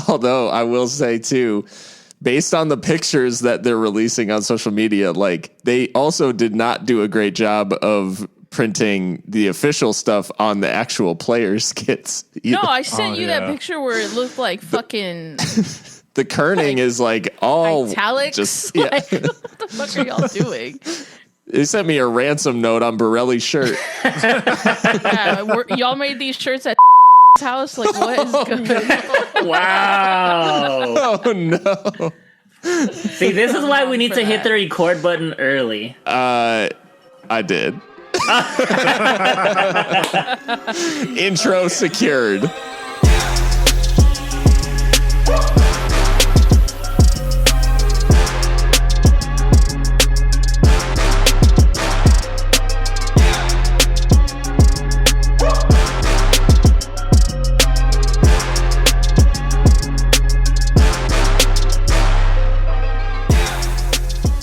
Although I will say too, based on the pictures that they're releasing on social media, like they also did not do a great job of printing the official stuff on the actual players' kits either. No, I sent you that picture where it looked like fucking the kerning is like all italics. Just like, what the fuck are y'all doing? They sent me a ransom note on Borelli's shirt. Y'all made these shirts at house. Like, what is good? Wow. Oh no. See, this is why we need to hit the record button early. I did. Intro secured.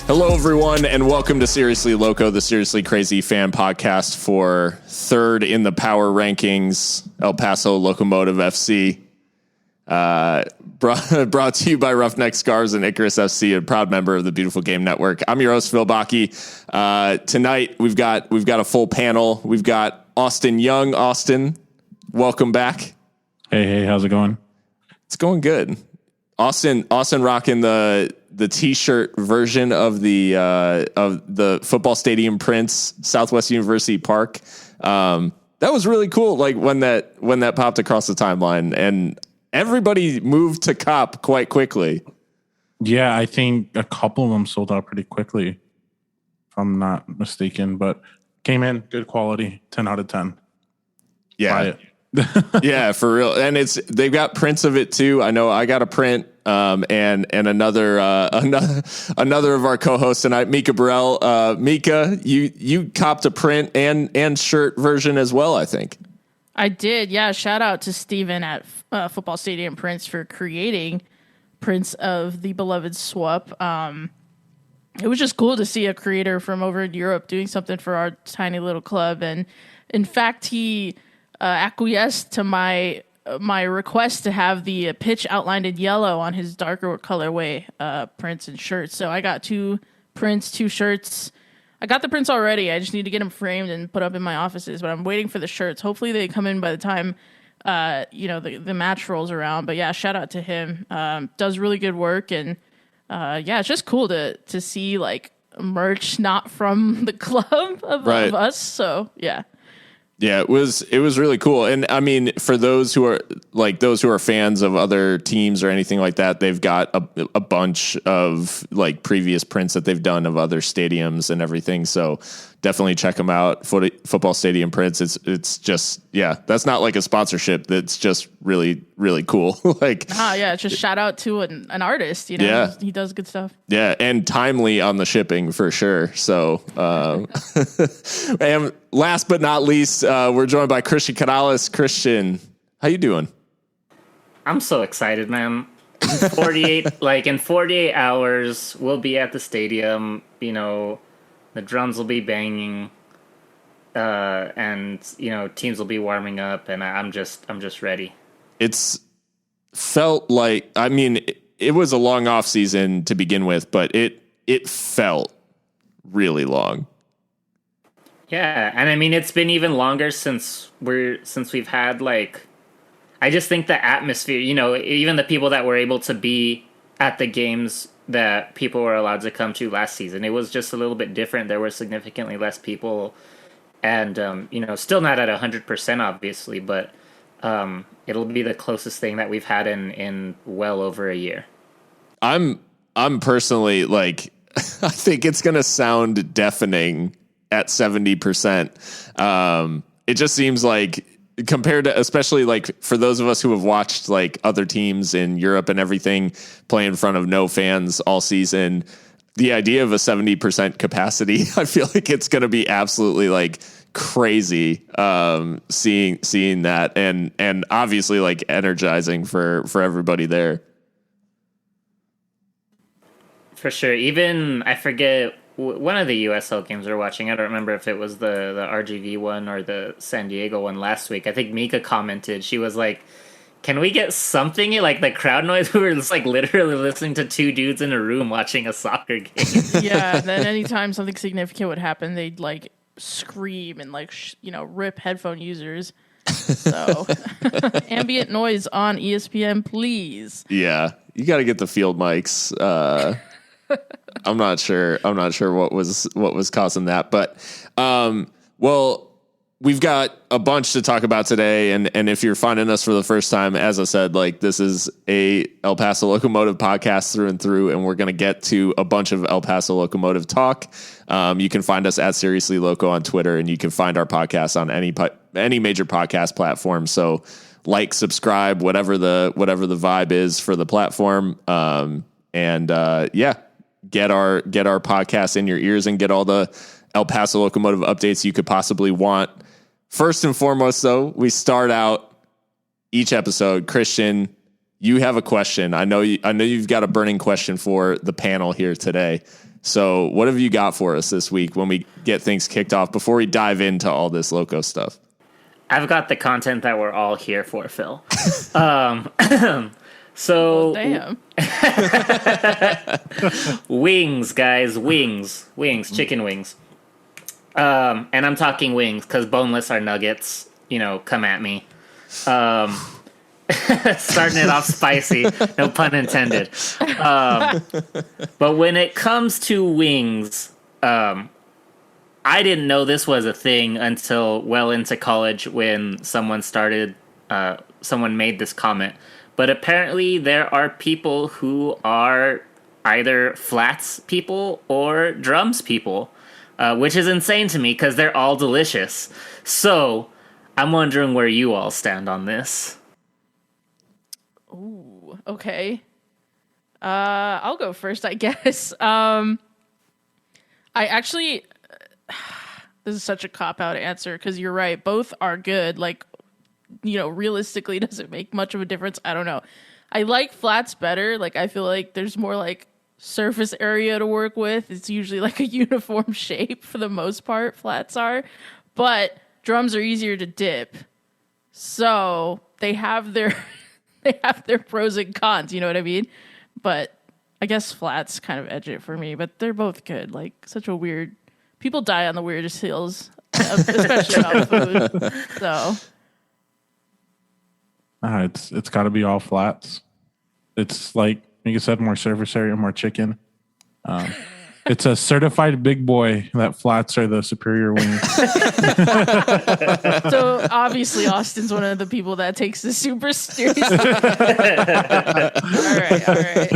Hello, everyone, and welcome to Seriously Loco, the Seriously Crazy fan podcast for third in the power rankings, El Paso Locomotive FC. Brought to you by Roughneck Scars and Icarus FC, a proud member of the Beautiful Game Network. I'm your host, Phil Bakke. Tonight, we've got a full panel. We've got Austin Young. Austin, welcome back. Hey, how's it going? It's going good. Austin rocking the T-shirt version of the football stadium prints, Southwest University Park. That was really cool. Like when that popped across the timeline, and everybody moved to cop quite quickly. Yeah, I think a couple of them sold out pretty quickly, if I'm not mistaken. But came in good quality, 10 out of 10. Yeah. Buy it. Yeah, for real. And they've got prints of it too. I know I got a print, and another of our co-hosts tonight, Mikka Burrell. Mikka, you copped a print and shirt version as well, I think. I did, yeah. Shout out to Steven at Football Stadium Prints for creating prints of the beloved swap. It was just cool to see a creator from over in Europe doing something for our tiny little club, and in fact, he acquiesced to my request to have the pitch outlined in yellow on his darker colorway prints and shirts. So I got 2 prints, 2 shirts. I got the prints already. I just need to get them framed and put up in my offices, but I'm waiting for the shirts. Hopefully they come in by the time the match rolls around. But yeah, shout out to him. Does really good work, and it's just cool to see like merch not from the club of us. So yeah. Yeah, it was really cool. And I mean, for those who are fans of other teams or anything like that, they've got a bunch of like previous prints that they've done of other stadiums and everything. So definitely check them out. Football Stadium Prints. It's just, yeah, that's not like a sponsorship. That's just really, really cool. Like, it's just shout out to an artist, Yeah. He does good stuff. Yeah. And timely on the shipping for sure. So, and last but not least, we're joined by Christian Canales. Christian, how you doing? I'm so excited, man. In 48 hours, we'll be at the stadium. The drums will be banging, and teams will be warming up, and I'm just ready. It's felt like, I mean, it was a long off season to begin with, but it felt really long. Yeah, and I mean it's been even longer since we've had I just think the atmosphere, even the people that were able to be at the games that people were allowed to come to last season, it was just a little bit different. There were significantly less people, and still not at 100% obviously, but it'll be the closest thing that we've had in well over a year. I'm personally I think it's gonna sound deafening at 70%. It just seems like, compared to, especially for those of us who have watched other teams in Europe and everything play in front of no fans all season, the idea of a 70% capacity, I feel like it's going to be absolutely crazy, seeing that, and obviously energizing for everybody there. For sure. Even, I forget, one of the USL games we're watching, I don't remember if it was the RGV one or the San Diego one last week. I think Mikka commented, she was like, can we get something like the crowd noise? We were just like literally listening to two dudes in a room watching a soccer game. Yeah, and then anytime something significant would happen, they'd like scream and like rip headphone users. So ambient noise on ESPN, please. Yeah, you got to get the field mics. I'm not sure what was causing that, but well, we've got a bunch to talk about today, and if you're finding us for the first time, as I said, like, this is a El Paso Locomotive podcast through and through, and we're going to get to a bunch of El Paso Locomotive talk. You can find us at Seriously Loco on Twitter, and you can find our podcast on any major podcast platform. So like, subscribe, whatever the vibe is for the platform. Get our podcast in your ears and get all the El Paso Locomotive updates you could possibly want. First and foremost, though, we start out each episode. Christian, you have a question. I know you've got a burning question for the panel here today. So what have you got for us this week when we get things kicked off before we dive into all this Loco stuff? I've got the content that we're all here for, Phil. So, well, damn. Wings, guys, wings, chicken wings. And I'm talking wings because boneless are nuggets, come at me. Starting it off spicy, no pun intended. But when it comes to wings, I didn't know this was a thing until well into college when someone made this comment. But apparently there are people who are either flats people or drums people, which is insane to me because they're all delicious. So I'm wondering where you all stand on this. Ooh, okay. I'll go first, I guess. I actually, this is such a cop-out answer because you're right. Both are good. Like, realistically, does it make much of a difference? I don't know. I like flats better. Like, I feel like there's more like surface area to work with. It's usually like a uniform shape for the most part, flats are. But drums are easier to dip. So they have their pros and cons, you know what I mean? But I guess flats kind of edge it for me, but they're both good. Like, such a weird, people die on the weirdest hills, especially about food. So it's got to be all flats. It's like you said, more surface area, more chicken. It's a certified big boy that flats are the superior wing. So obviously Austin's one of the people that takes this super seriously. All right.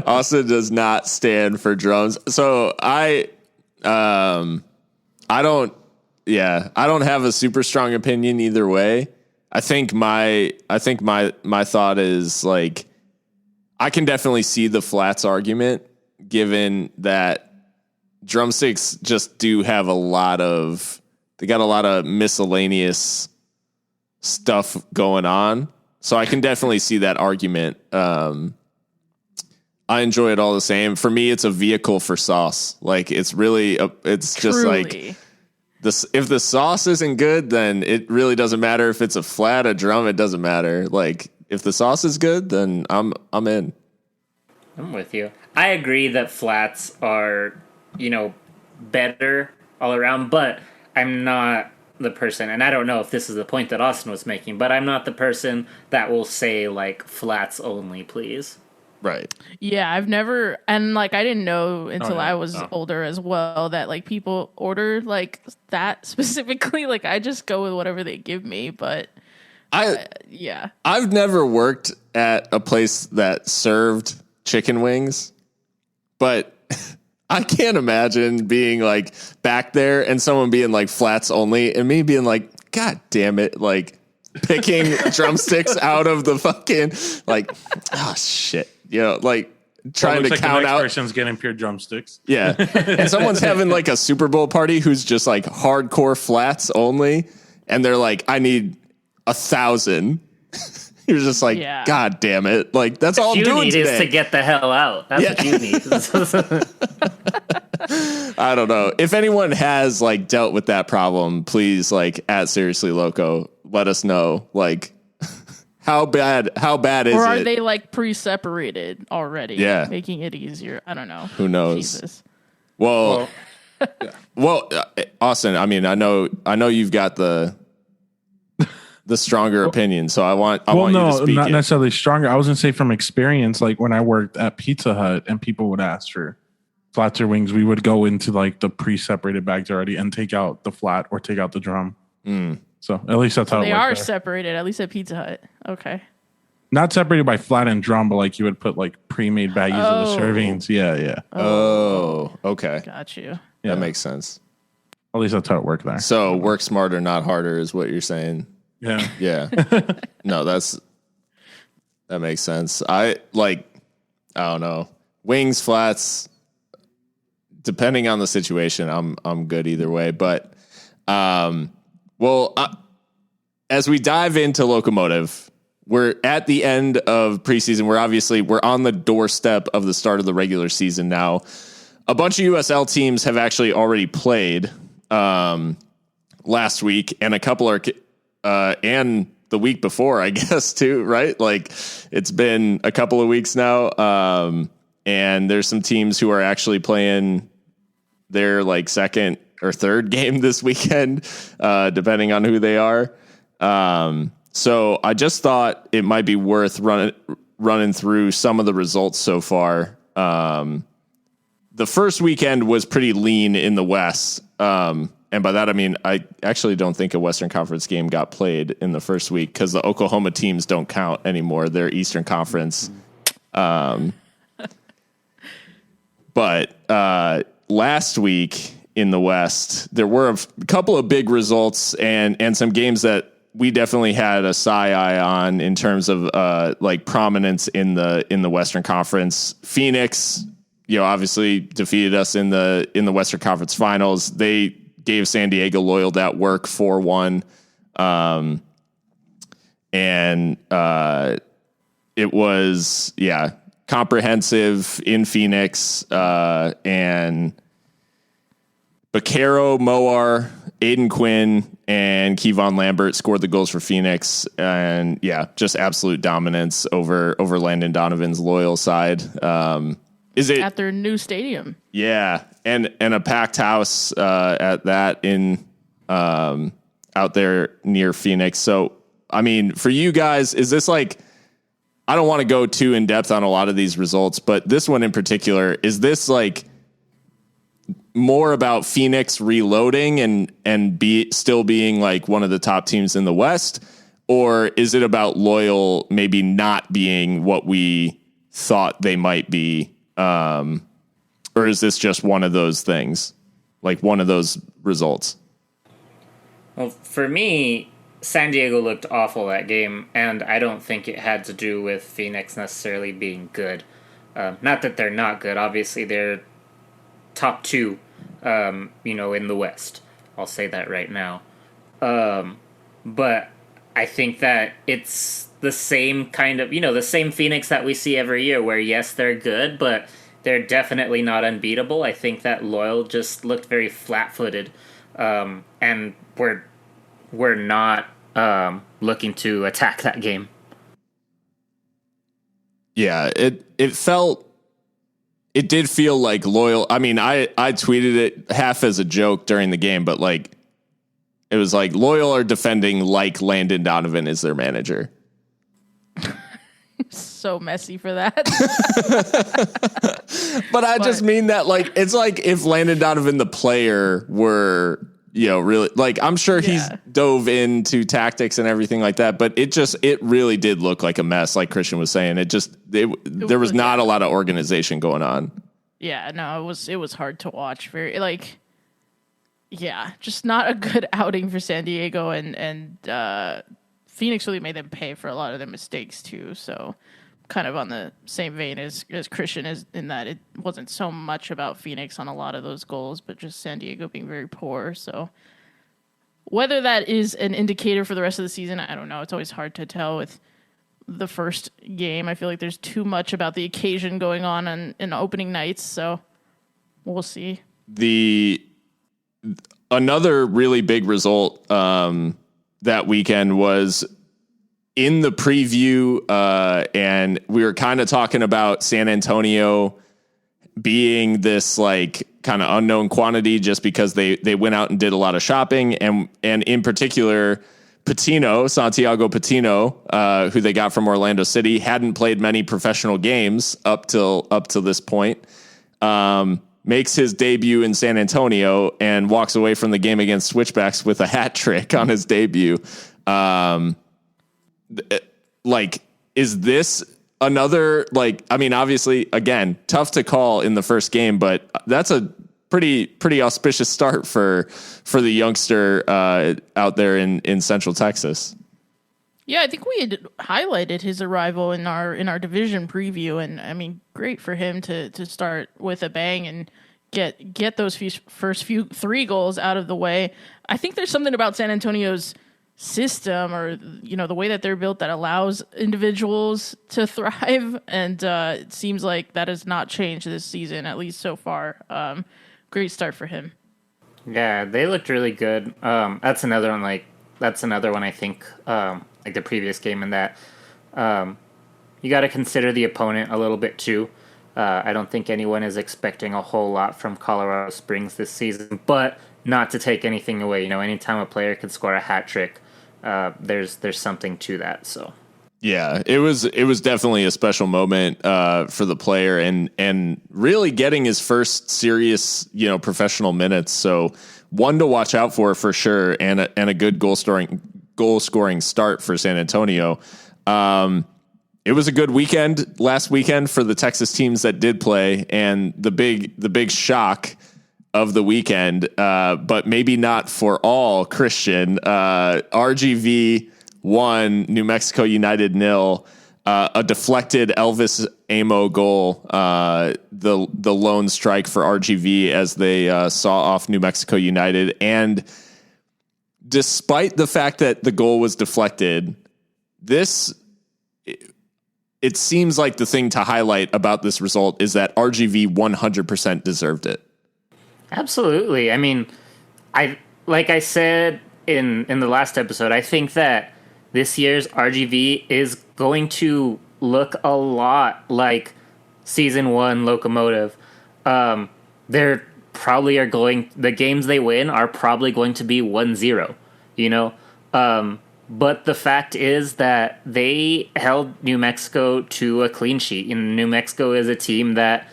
Austin does not stand for drums. So I don't have a super strong opinion either way. I think my thought is, like, I can definitely see the flats argument, given that drumsticks just do have a lot of miscellaneous stuff going on. So I can definitely see that argument. I enjoy it all the same. For me, it's a vehicle for sauce. Like, it's really, it's just Truly. like, if the sauce isn't good, then it really doesn't matter if it's a flat, a drum, it doesn't matter. Like, if the sauce is good, then I'm in. I'm with you. I agree that flats are, better all around, but I'm not the person, and I don't know if this is the point that Austin was making, but I'm not the person that will say, like, flats only, please. Right. Yeah, I've never, and like, I didn't know until I was older as well that like people order like that specifically. Like, I just go with whatever they give me, but I've never worked at a place that served chicken wings, but I can't imagine being like back there and someone being like flats only and me being like, God damn it, like picking drumsticks out of the fucking, like, oh shit. Like trying to count out. Person's getting pure drumsticks. Yeah. And someone's having like a Super Bowl party who's just like hardcore flats only. And they're like, I need 1,000. You're just like, God damn it. Like, that's all I'm doing today. Is to get the hell out. That's what you need. I don't know. If anyone has like dealt with that problem, please, like, at Seriously Loco, let us know, like, How bad is it? Or are they like pre-separated already? Yeah. Making it easier. I don't know. Who knows? Jesus. Well, Austin, I mean, I know you've got the stronger opinion, so I want you to speak not it. necessarily stronger. I was going to say from experience, like when I worked at Pizza Hut and people would ask for flats or wings, we would go into like the pre-separated bags already and take out the flat or take out the drum. So at least that's how They it are works there. separated, at least at Pizza Hut. Okay. Not separated by flat and drum, but like you would put like pre-made baggies of the servings. Yeah. Oh, okay. Got you. Yeah. That makes sense. At least that's how it worked there. So work smarter, not harder is what you're saying. Yeah. Yeah. No, that makes sense. I don't know. Wings, flats, depending on the situation, I'm good either way. But as we dive into Locomotive, we're at the end of preseason. We're on the doorstep of the start of the regular season now. A bunch of USL teams have actually already played last week, and a couple are and the week before, I guess, too, right? Like, it's been a couple of weeks now, and there's some teams who are actually playing their like second or third game this weekend, depending on who they are. So I just thought it might be worth running through some of the results so far. The first weekend was pretty lean in the West. And by that, I mean, I actually don't think a Western Conference game got played in the first week because the Oklahoma teams don't count anymore. They're Eastern Conference. But last week in the West, there were a couple of big results and some games that we definitely had a side eye on in terms of like prominence in the Western Conference. Phoenix, obviously defeated us in the Western Conference Finals. They gave San Diego Loyal that work 4-1. And it was, comprehensive in Phoenix. And Baquero, Moar, Aiden Quinn, and Kevon Lambert scored the goals for Phoenix. And just absolute dominance over Landon Donovan's Loyal side. Is it at their new stadium? Yeah, and a packed house at that in out there near Phoenix. So, I mean, for you guys, is this like? I don't want to go too in depth on a lot of these results, but this one in particular, is this like more about Phoenix reloading and still being like one of the top teams in the West, or is it about Loyal maybe not being what we thought they might be? Or is this just one of those things, like one of those results? Well, for me, San Diego looked awful that game, and I don't think it had to do with Phoenix necessarily being good. Not that they're not good. Obviously, they're top two, in the West. I'll say that right now. But I think that it's the same kind of, the same Phoenix that we see every year where, yes, they're good, but they're definitely not unbeatable. I think that Loyal just looked very flat-footed, and we're not looking to attack that game. Yeah, it did feel like Loyal. I mean, I tweeted it half as a joke during the game, but like it was like Loyal are defending like Landon Donovan is their manager. So messy for that. But I just mean that like it's like if Landon Donovan the player were really like I'm sure he's dove into tactics and everything like that, but it really did look like a mess, like Christian was saying. There was not a lot of organization going on. Yeah, no, it was hard to watch. Very just not a good outing for San Diego, and Phoenix really made them pay for a lot of their mistakes too. So kind of on the same vein as Christian is in that it wasn't so much about Phoenix on a lot of those goals, but just San Diego being very poor. So whether that is an indicator for the rest of the season, I don't know. It's always hard to tell with the first game. I feel like there's too much about the occasion going on in opening nights. So we'll see. Another really big result that weekend was in the preview, and we were kind of talking about San Antonio being this like kind of unknown quantity just because they went out and did a lot of shopping, and in particular Santiago Patino, who they got from Orlando City, hadn't played many professional games up till this point. Makes his debut in San Antonio and walks away from the game against Switchbacks with a hat trick on his debut. Is this another, obviously, again, tough to call in the first game, but that's a pretty auspicious start for the youngster out there in Central Texas. Yeah, I think we had highlighted his arrival in our division preview, and I mean, great for him to start with a bang and get those first 3 goals out of the way. I think there's something about San Antonio's system, or the way that they're built, that allows individuals to thrive, and it seems like that has not changed this season, at least so far. Great start for him. Yeah, they looked really good. That's another one. I think like the previous game, in that you got to consider the opponent a little bit too. I don't think anyone is expecting a whole lot from Colorado Springs this season, but not to take anything away. Anytime a player can score a hat trick, there's something to that. So. Yeah, it was definitely a special moment for the player, and really getting his first serious professional minutes. So one to watch out for sure, and a good goal scoring start for San Antonio. It was a good weekend last weekend for the Texas teams that did play, and the big shock of the weekend, but maybe not for all, Christian. RGV 1, New Mexico United 0. A deflected Elvis Amo goal, the lone strike for RGV as they saw off New Mexico United. And despite the fact that the goal was deflected, it seems like the thing to highlight about this result is that RGV 100% deserved it. Absolutely. I mean, like I said in the last episode, I think that this year's RGV is going to look a lot like Season 1 Locomotive. They're probably the games they win are probably going to be 1-0, but the fact is that they held New Mexico to a clean sheet. And New Mexico is a team that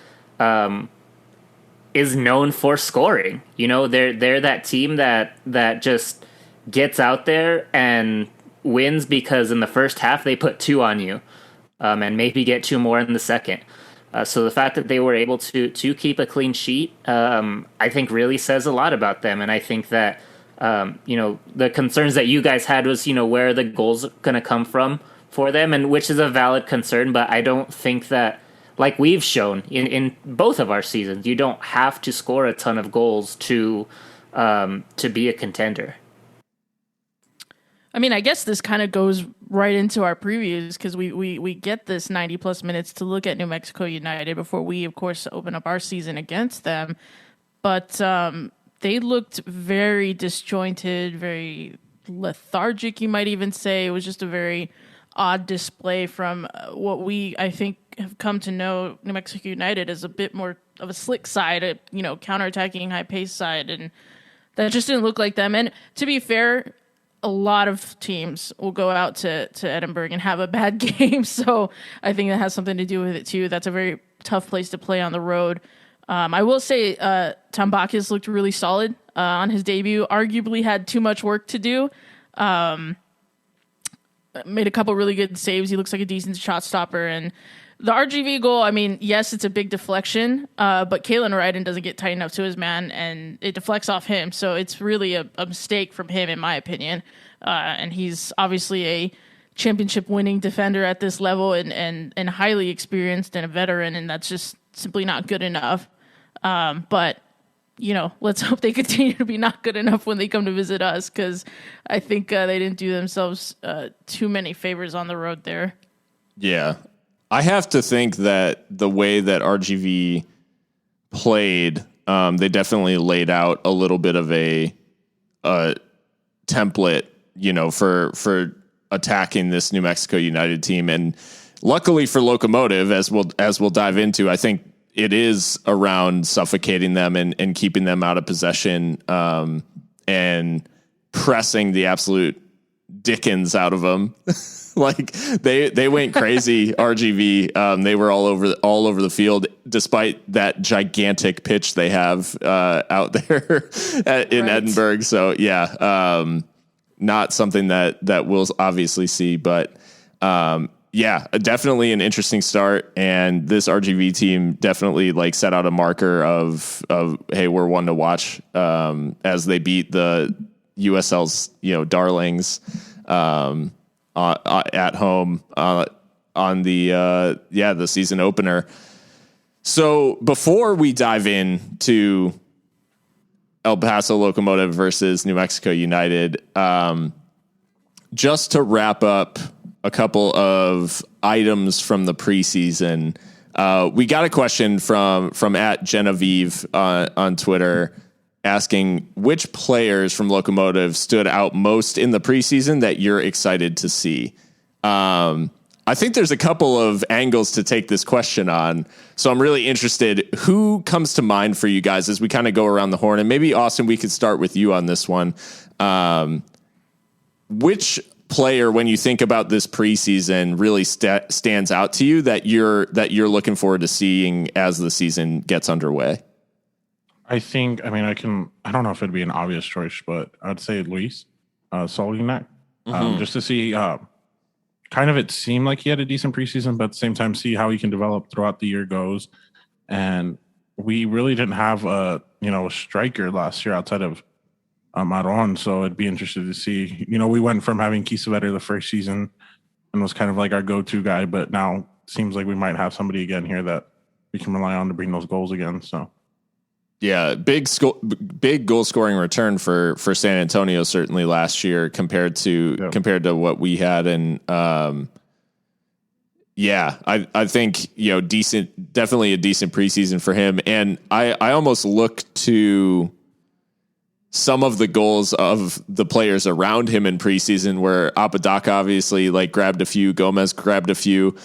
is known for scoring. They're that team that just gets out there and wins because in the first half they put 2 on you, and maybe get 2 more in the second. So the fact that they were able to keep a clean sheet, I think really says a lot about them. And I think that the concerns that you guys had was where are the goals going to come from for them, and which is a valid concern. But I don't think that, like we've shown in both of our seasons, you don't have to score a ton of goals to be a contender. I mean, I guess this kind of goes right into our previews, because we get this 90 plus minutes to look at New Mexico United before we, of course, open up our season against them. But they looked very disjointed, very lethargic, you might even say. It was just a very odd display from what I think, have come to know New Mexico United as a bit more of a slick side, a counterattacking, high-paced side, and that just didn't look like them. And to be fair, a lot of teams will go out to Edinburgh and have a bad game, so I think that has something to do with it too. That's a very tough place to play on the road. I will say Tom Bacchus looked really solid on his debut. Arguably had too much work to do. Made a couple really good saves. He looks like a decent shot stopper. And the RGV goal, I mean, yes, it's a big deflection, but Kalen Ryden doesn't get tight enough to his man, and it deflects off him. So it's really a mistake from him, in my opinion. And he's obviously a championship-winning defender at this level, and highly experienced and a veteran, and that's just simply not good enough. But let's hope they continue to be not good enough when they come to visit us, because I think they didn't do themselves too many favors on the road there. Yeah. I have to think that the way that RGV played, they definitely laid out a little bit of a template, for attacking this New Mexico United team. And luckily for Locomotive, as we'll dive into, I think it is around suffocating them and keeping them out of possession, and pressing the absolute dickens out of them. Like they went crazy. RGV, they were all over the field, despite that gigantic pitch they have out there in Edinburgh. So yeah, not something that we'll obviously see, but yeah, definitely an interesting start. And this RGV team definitely like set out a marker of hey, we're one to watch, as they beat the USL's darlings at home on the season opener. So before we dive into El Paso Locomotive versus New Mexico United, just to wrap up a couple of items from the preseason, we got a question from at Genevieve on Twitter, asking which players from Locomotive stood out most in the preseason that you're excited to see. I think there's a couple of angles to take this question on, so I'm really interested. Who comes to mind for you guys as we kind of go around the horn? And maybe, Austin, we could start with you on this one. Which player, when you think about this preseason, really stands out to you that you're looking forward to seeing as the season gets underway? I think, I don't know if it'd be an obvious choice, but I'd say Luis Solinak, just to see, kind of, it seemed like he had a decent preseason, but at the same time, see how he can develop throughout the year goes. And we really didn't have a striker last year outside of Maron, so it'd be interesting to see. We went from having Kiesewetter the first season and was kind of like our go-to guy, but now it seems like we might have somebody again here that we can rely on to bring those goals again. So. Yeah, big goal scoring return for San Antonio certainly last year compared to what we had, and yeah, I think decent, definitely a decent preseason for him, and I almost look to some of the goals of the players around him in preseason, where Apodaca obviously grabbed a few, Gomez grabbed a few.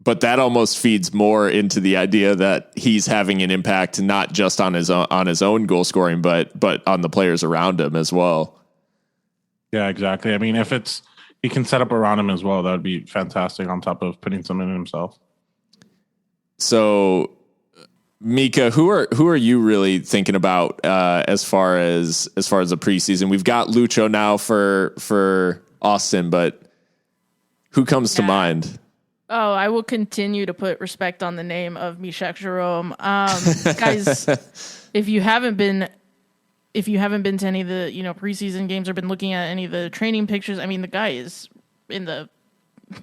But that almost feeds more into the idea that he's having an impact not just on his own goal scoring, but on the players around him as well. Yeah, exactly. If he can set up around him as well, that would be fantastic. On top of putting some in himself. So, Mikka, who are you really thinking about as far as the preseason? We've got Lucho now for Austin, but who comes to mind? Oh, I will continue to put respect on the name of Mishak Jerome. Guys, if you haven't been to any of the preseason games or been looking at any of the training pictures, the guy is in the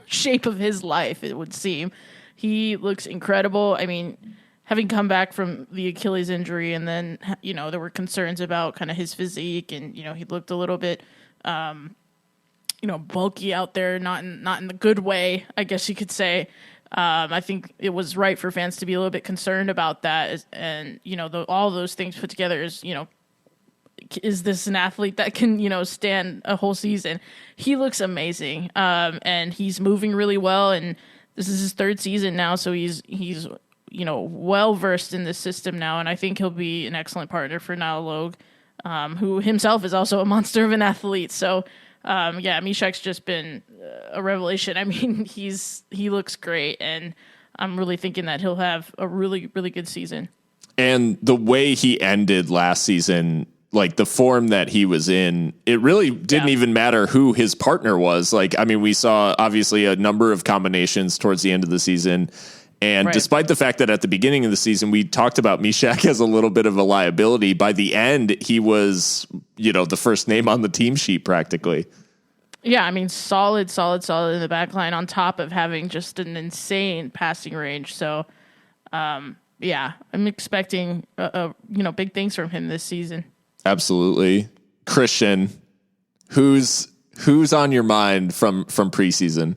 shape of his life, it would seem. He looks incredible. Having come back from the Achilles injury, and then there were concerns about kind of his physique, and he looked a little bit bulky out there, not in the good way, I guess you could say. I think it was right for fans to be a little bit concerned about that. And, all those things put together is this an athlete that can, stand a whole season? He looks amazing. And he's moving really well. And this is his third season now. So he's well versed in this system now. And I think he'll be an excellent partner for Niall Logue, who himself is also a monster of an athlete. So, Mishak's just been a revelation. He looks great, and I'm really thinking that he'll have a really, really good season. And the way he ended last season, the form that he was in, it really didn't even matter who his partner was. We saw obviously a number of combinations towards the end of the season. And despite the fact that at the beginning of the season, we talked about Mishak as a little bit of a liability, by the end, he was, the first name on the team sheet practically. Yeah, solid in the back line, on top of having just an insane passing range. So, I'm expecting, big things from him this season. Absolutely. Christian, who's on your mind from preseason?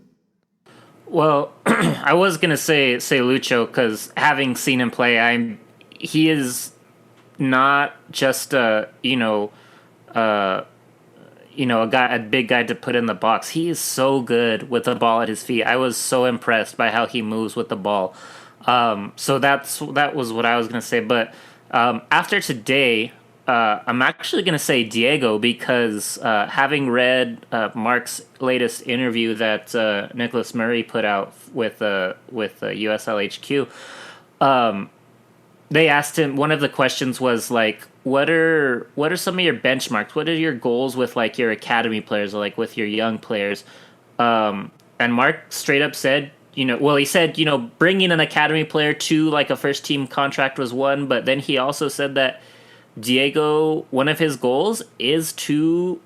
Well, I was gonna say Lucho, because having seen him play, he is not just a big guy to put in the box. He is so good with the ball at his feet. I was so impressed by how he moves with the ball. So that was what I was going to say. But after today, I'm actually going to say Diego because having read Mark's latest interview that Nicholas Murray put out with USL HQ, they asked him. One of the questions was like, "What are some of your benchmarks? What are your goals with like your academy players or like with your young players?" And Mark straight up said, he said, bringing an academy player to like a first team contract was one, but then he also said that Diego, one of his goals is to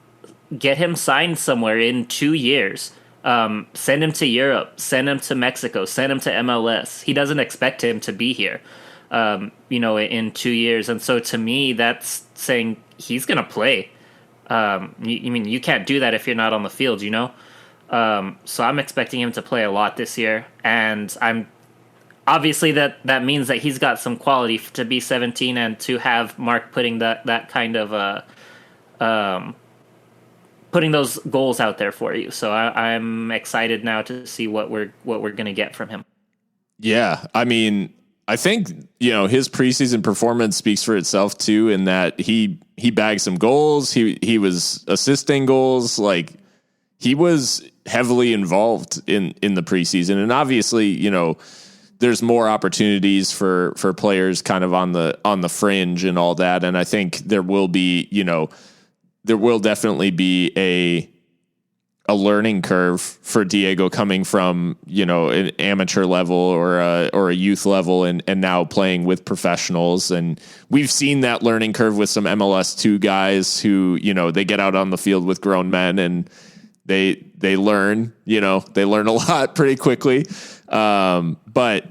get him signed somewhere in 2 years. Send him to Europe, send him to Mexico, send him to MLS. He doesn't expect him to be here, in 2 years. And so to me, that's saying he's going to play. You can't do that if you're not on the field, So I'm expecting him to play a lot this year. And I'm obviously that means that he's got some quality to be 17 and to have Mark putting that kind of putting those goals out there for you. So I'm excited now to see what we're going to get from him. Yeah, I mean, I think his preseason performance speaks for itself too, in that he bagged some goals. He was assisting goals. Like, he was heavily involved in the preseason, and obviously, there's more opportunities for players kind of on the fringe and all that. And I think there will definitely be a learning curve for Diego coming from, an amateur level or a youth level and now playing with professionals. And we've seen that learning curve with some MLS2 guys who, they get out on the field with grown men and they learn, they learn a lot pretty quickly. But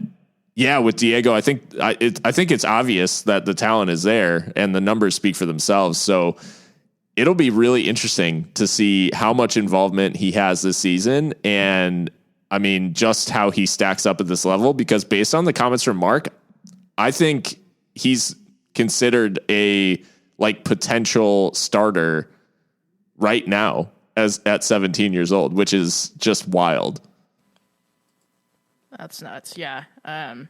yeah, with Diego, I think it's obvious that the talent is there and the numbers speak for themselves. So it'll be really interesting to see how much involvement he has this season. And I mean, just how he stacks up at this level, because based on the comments from Mark, I think he's considered a potential starter right now at 17 years old, which is just wild. That's nuts. Yeah. I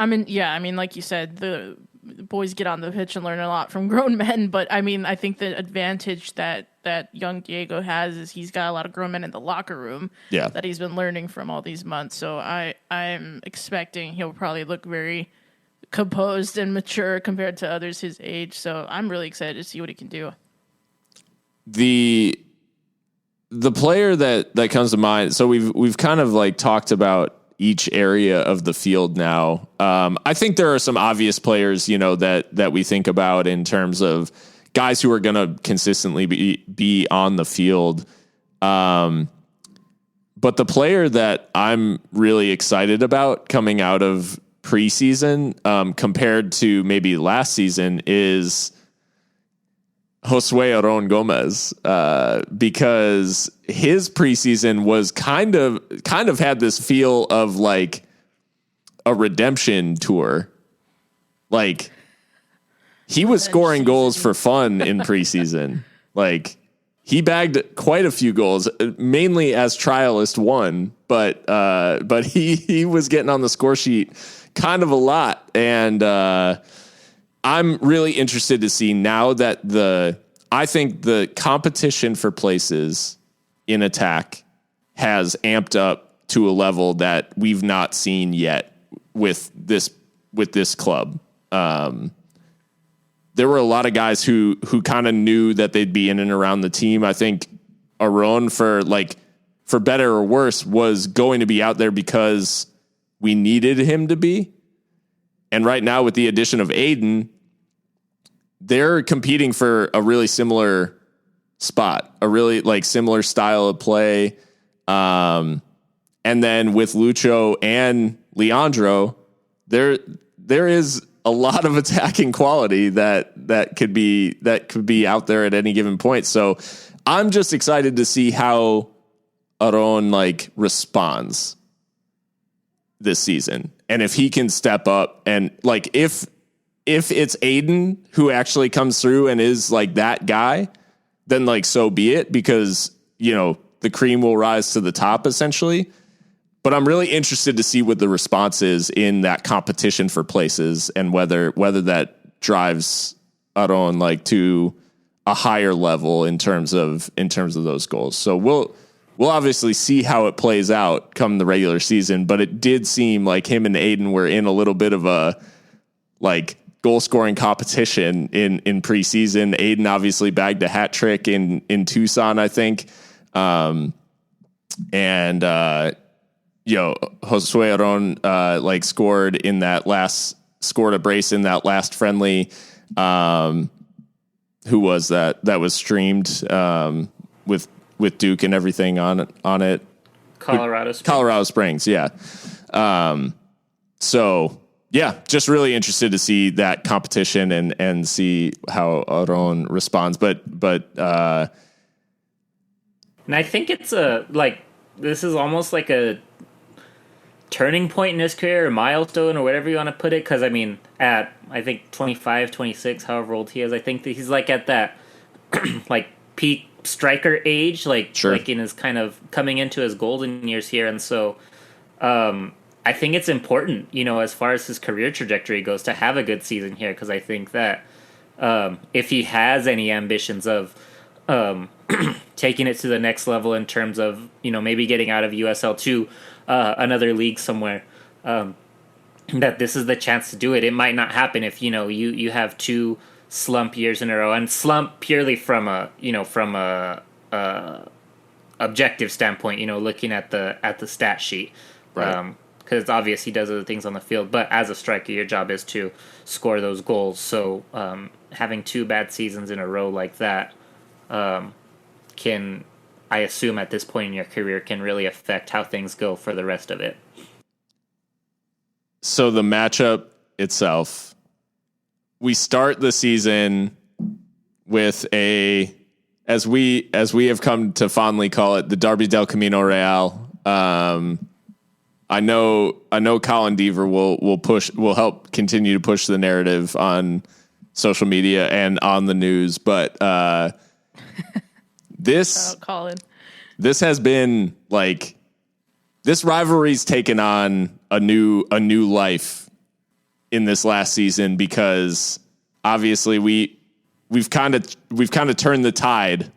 mean, like you said, the boys get on the pitch and learn a lot from grown men. But I mean, I think the advantage that young Diego has is he's got a lot of grown men in the locker room that he's been learning from all these months. So I'm expecting he'll probably look very composed and mature compared to others his age. So I'm really excited to see what he can do. The player that comes to mind. So we've kind of talked about each area of the field now. I think there are some obvious players, that we think about in terms of guys who are going to consistently be on the field. But the player that I'm really excited about coming out of preseason, compared to maybe last season, is Josue Aron Gomez, because his preseason was kind of had this feel of like a redemption tour. Like, he was scoring goals for fun in preseason. Like, he bagged quite a few goals, mainly as trialist one, but he was getting on the score sheet kind of a lot. And I'm really interested to see now that I think the competition for places in attack has amped up to a level that we've not seen yet with this club. There were a lot of guys who kind of knew that they'd be in and around the team. I think Aron, for better or worse, was going to be out there because we needed him to be. And right now, with the addition of Aiden, they're competing for a really similar spot, a really similar style of play. And then with Lucho and Leandro, there is a lot of attacking quality that could be out there at any given point. So I'm just excited to see how Aron responds this season, and if he can step up, and if it's Aiden who actually comes through and is that guy, then like so be it, because the cream will rise to the top essentially. But I'm really interested to see what the response is in that competition for places, and whether that drives Aron like to a higher level in terms of those goals. So we'll obviously see how it plays out come the regular season. But it did seem like him and Aiden were in a little bit of a like goal scoring competition in preseason. Aiden obviously bagged a hat trick in Tucson, I think. Josue Aron like scored a brace in that last friendly. Who was that? That was streamed with Duke and everything on it. Colorado Springs, yeah. So yeah, just really interested to see that competition and see how Aron responds. But and I think it's this is almost like a turning point in his career, a milestone, or whatever you want to put it. Because, I mean, at, I think, 25, 26, however old he is, I think that he's, like, at that, like, peak striker age, like, sure. like in his kind of coming into his golden years here. And so I think it's important, as far as his career trajectory goes, to have a good season here. Because I think that if he has any ambitions of taking it to the next level in terms of, maybe getting out of USL to another league somewhere, that this is the chance to do it. It might not happen if, you have 2 slump years in a row, and slump purely from a objective standpoint, looking at the stat sheet. Right. Because it's obvious he does other things on the field, but as a striker, your job is to score those goals. So having 2 bad seasons in a row like that can, I assume at this point in your career, can really affect how things go for the rest of it. So the matchup itself, we start the season with as we have come to fondly call it, the Derby del Camino Real. I know Colin Deaver will help continue to push the narrative on social media and on the news, but this has been like, this rivalry's taken on a new life in this last season, because obviously we've kind of turned the tide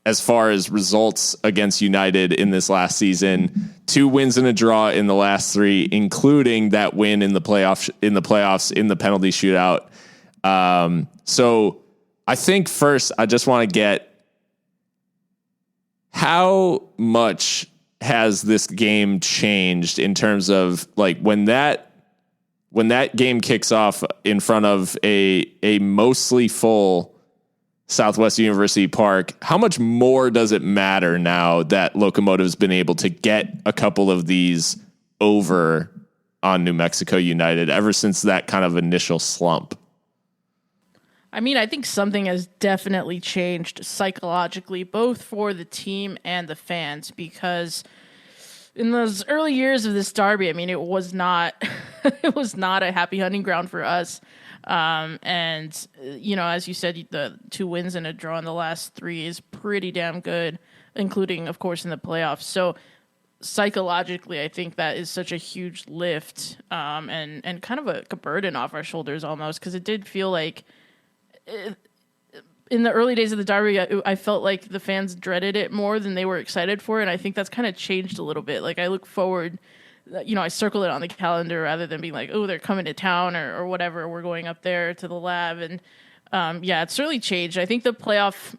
as far as results against United in this last season. 2 wins and a draw in the last 3, including that win in the playoffs in the penalty shootout. So I think first I just want to get, how much has this game changed in terms of like when that game kicks off in front of a mostly full Southwest University Park? How much more does it matter now that Locomotive's been able to get a couple of these over on New Mexico United ever since that kind of initial slump? I mean, I think something has definitely changed psychologically, both for the team and the fans, because in those early years of this derby, I mean, it was not a happy hunting ground for us. And, as you said, the 2 wins and a draw in the last 3 is pretty damn good, including, of course, in the playoffs. So psychologically, I think that is such a huge lift, and kind of a burden off our shoulders almost, because it did feel like in the early days of the derby, I felt like the fans dreaded it more than they were excited for it. And I think that's kind of changed a little bit. Like, I look forward, I circle it on the calendar rather than being like, oh, they're coming to town or whatever. We're going up there to the lab. And it's really changed. I think the playoff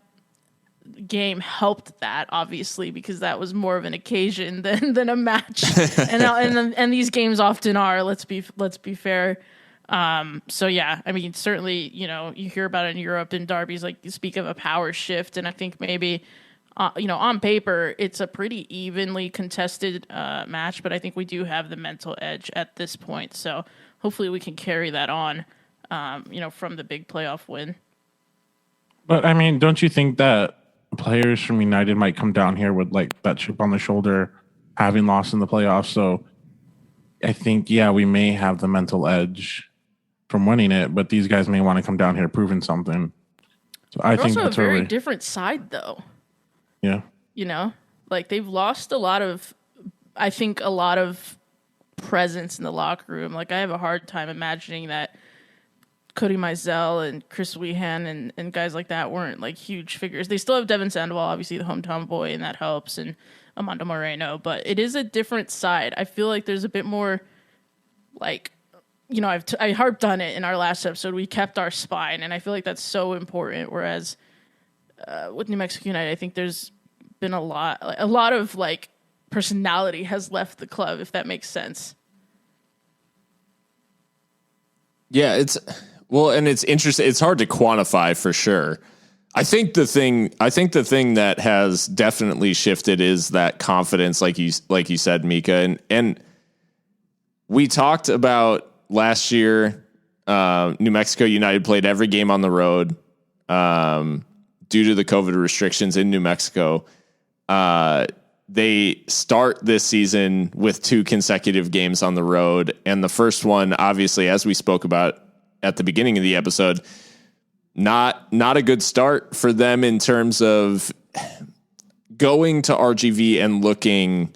game helped that, obviously, because that was more of an occasion than a match. and these games often are, let's be fair. I mean, certainly, you hear about it in Europe and derbies, like, you speak of a power shift. And I think maybe, on paper, it's a pretty evenly contested match, but I think we do have the mental edge at this point. So hopefully we can carry that on, from the big playoff win. But I mean, don't you think that players from United might come down here with like that chip on the shoulder, having lost in the playoffs? So I think, we may have the mental edge from winning it, but these guys may want to come down here proving something. So I They're think also that's a very really, different side, though. yeah. You know, like they've lost a lot of presence in the locker room. Like I have a hard time imagining that Cody Mizell and Chris Wehan and guys like that weren't like huge figures. They still have Devin Sandoval, obviously the hometown boy, and that helps, and Amando Moreno, but it is a different side. I feel like there's a bit more like, you know, I harped on it in our last episode. We kept our spine, and I feel like that's so important. Whereas with New Mexico United, I think there's been a lot of like personality has left the club, if that makes sense. Yeah, and it's interesting. It's hard to quantify for sure. I think the thing that has definitely shifted is that confidence, like you said, Mikka, and we talked about last year. New Mexico United played every game on the road due to the COVID restrictions in New Mexico. They start this season with 2 consecutive games on the road, and the first one, obviously, as we spoke about at the beginning of the episode, not a good start for them in terms of going to RGV and looking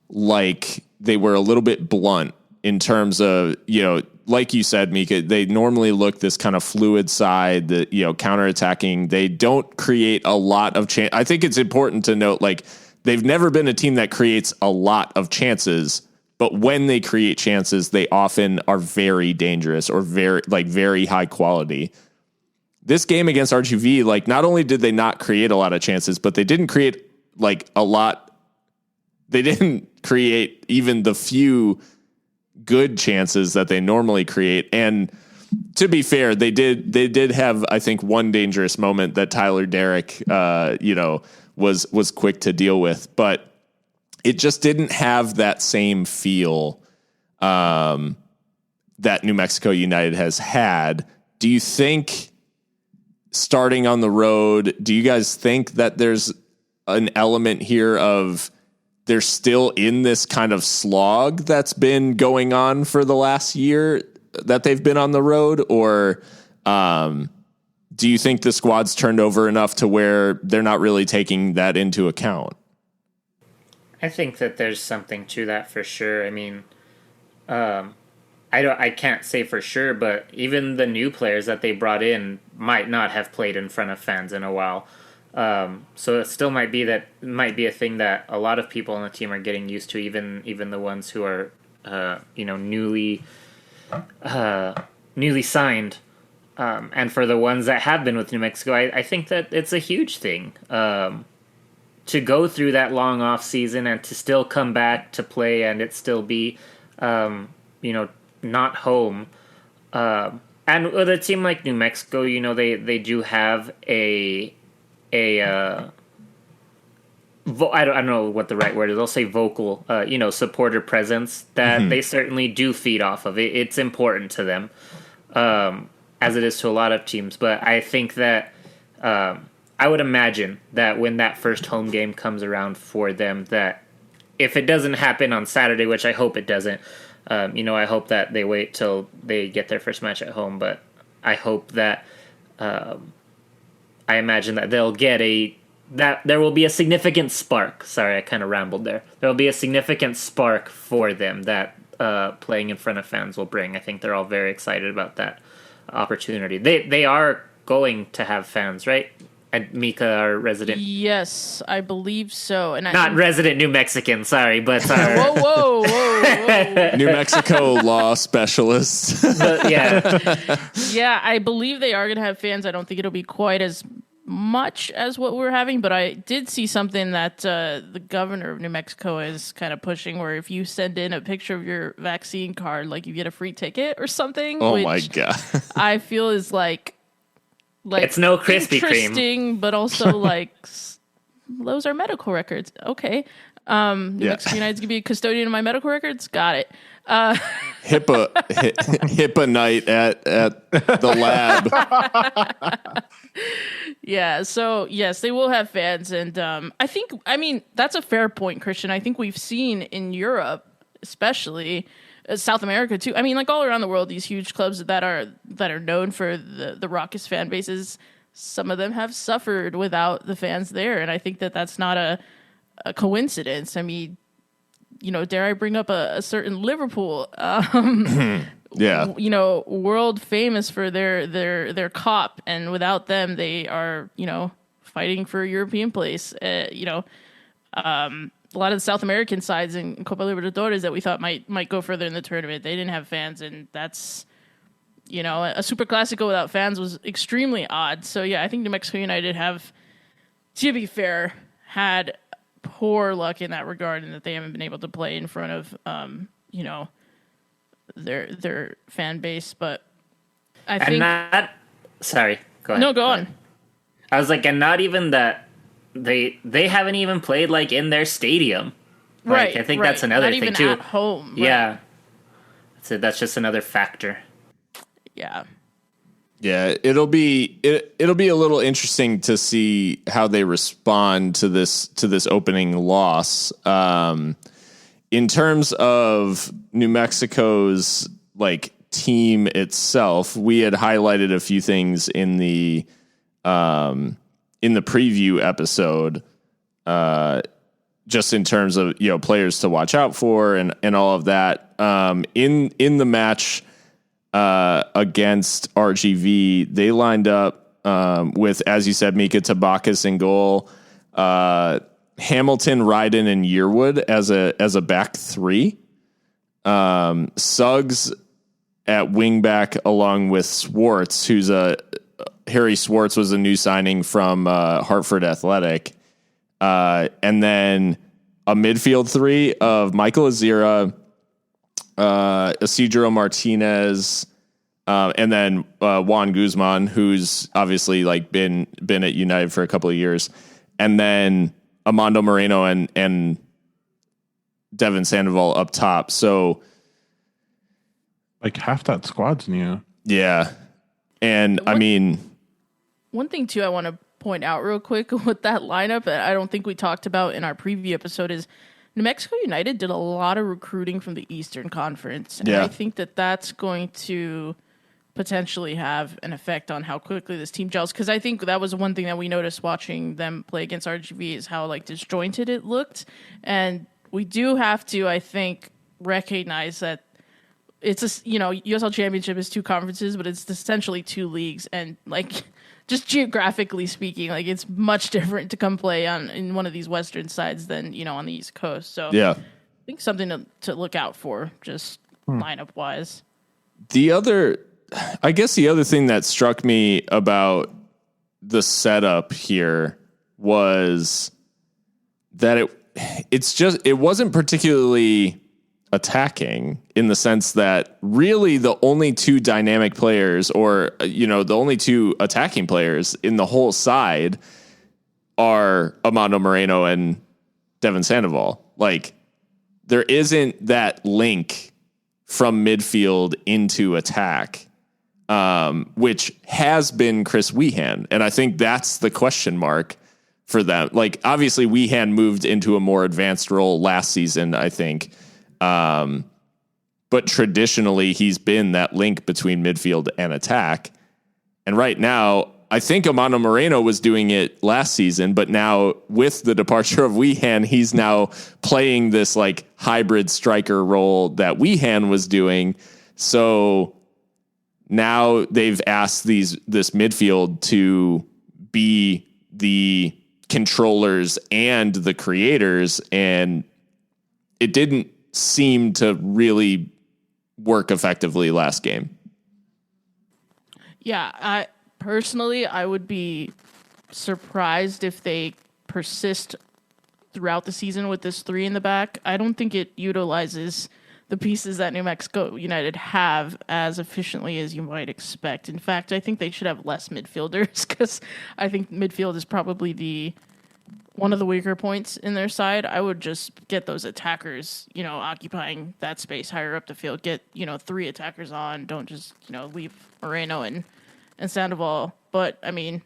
like they were a little bit blunt in terms of, you know, like you said, Mikka, they normally look this kind of fluid side that, you know, counterattacking. They don't create a lot of chance. I think it's important to note, like, they've never been a team that creates a lot of chances, but when they create chances, they often are very dangerous or very high quality. This game against RGV, like, not only did they not create a lot of chances, but they didn't create like a lot. They didn't create even the few good chances that they normally create. And to be fair, they did have, I think, one dangerous moment that Tyler Derrick, was quick to deal with, but it just didn't have that same feel that New Mexico United has had. Do you think starting on the road, do you guys think that there's an element here of they're still in this kind of slog that's been going on for the last year that they've been on the road? Or do you think the squad's turned over enough to where they're not really taking that into account? I think that there's something to that for sure. I mean, I can't say for sure, but even the new players that they brought in might not have played in front of fans in a while. So it still might be a thing that a lot of people on the team are getting used to, even the ones who are, newly signed. And for the ones that have been with New Mexico, I think that it's a huge thing. To go through that long off season and to still come back to play and it still be, not home. And with a team like New Mexico, they do have I don't know what the right word is. I'll say vocal, supporter presence that they certainly do feed off of. It's important to them, as it is to a lot of teams. But I think that I would imagine that when that first home game comes around for them, that if it doesn't happen on Saturday, which I hope it doesn't, I hope that they wait till they get their first match at home. But I hope that I imagine that they'll get that there will be a significant spark. Sorry, I kind of rambled there. There will be a significant spark for them that playing in front of fans will bring. I think they're all very excited about that opportunity. They are going to have fans, right? And Mikka, our resident... Yes, I believe so. And Not resident New Mexican, sorry, but... Whoa. New Mexico law specialist. But, yeah. Yeah, I believe they are going to have fans. I don't think it'll be quite as much as what we're having, but I did see something that the governor of New Mexico is kind of pushing, where if you send in a picture of your vaccine card, like you get a free ticket or something. Oh, which my God. I feel is like it's no Krispy Kreme. Interesting, but also like those are medical records. Okay. New Mexico United's gonna be a custodian of my medical records. Got it. HIPAA night at the lab. Yeah. So yes, they will have fans, and I mean that's a fair point, Christian. I think we've seen in Europe, especially South America too. I mean, like all around the world, these huge clubs that are known for the raucous fan bases, some of them have suffered without the fans there, and I think that's not a coincidence. I mean, dare I bring up a certain Liverpool? Yeah, world famous for their cop, and without them, they are fighting for a European place. A lot of the South American sides in Copa Libertadores that we thought might go further in the tournament, they didn't have fans, and that's a Super Classico without fans was extremely odd. So yeah, I think New Mexico United have, to be fair, had poor luck in that regard, and that they haven't been able to play in front of their fan base. But I think sorry, go ahead. No, go on. I was like, and not even that they haven't even played like in their stadium. Right. I think that's another not thing even too. At home. Right. Yeah. So that's just another factor. Yeah. Yeah, it'll be a little interesting to see how they respond to this opening loss. In terms of New Mexico's like team itself, we had highlighted a few things in the preview episode, just in terms of players to watch out for and all of that. In the match against RGV, they lined up with, as you said, Mikka Tabakis in goal, Hamilton, Ryden, and Yearwood as a back three. Suggs at wingback along with Swartz, Harry Swartz was a new signing from Hartford Athletic. And then a midfield three of Michael Azira, Isidro Martinez, and then Juan Guzman, who's obviously like been at United for a couple of years, and then Armando Moreno and Devin Sandoval up top. So like half that squad's new. Yeah. And I mean, one thing too I want to point out real quick with that lineup that I don't think we talked about in our preview episode is New Mexico United did a lot of recruiting from the Eastern Conference. And I think that's going to potentially have an effect on how quickly this team gels. Because I think that was one thing that we noticed watching them play against RGV is how like disjointed it looked. And we do have to, I think, recognize that it's USL Championship is two conferences, but it's essentially two leagues. And like just geographically speaking, like it's much different to come play in one of these Western sides than, on the East Coast. So yeah, I think something to look out for just lineup wise. The other thing that struck me about the setup here was that it wasn't particularly attacking in the sense that really the only two dynamic players or, the only two attacking players in the whole side are Armando Moreno and Devin Sandoval. Like there isn't that link from midfield into attack, which has been Chris Wehan. And I think that's the question mark for them. Like obviously Wehan moved into a more advanced role last season, I think. But traditionally he's been that link between midfield and attack. And right now, I think Armando Moreno was doing it last season, but now with the departure of Wehan, he's now playing this like hybrid striker role that Wehan was doing. So now they've asked this midfield to be the controllers and the creators, and it didn't seem to really work effectively last game. Yeah, I would be surprised if they persist throughout the season with this three in the back. I don't think it utilizes the pieces that New Mexico United have as efficiently as you might expect. In fact, I think they should have less midfielders because I think midfield is probably one of the weaker points in their side. I would just get those attackers, occupying that space higher up the field. Get, three attackers on. Don't just, leave Moreno and Sandoval. But, I mean,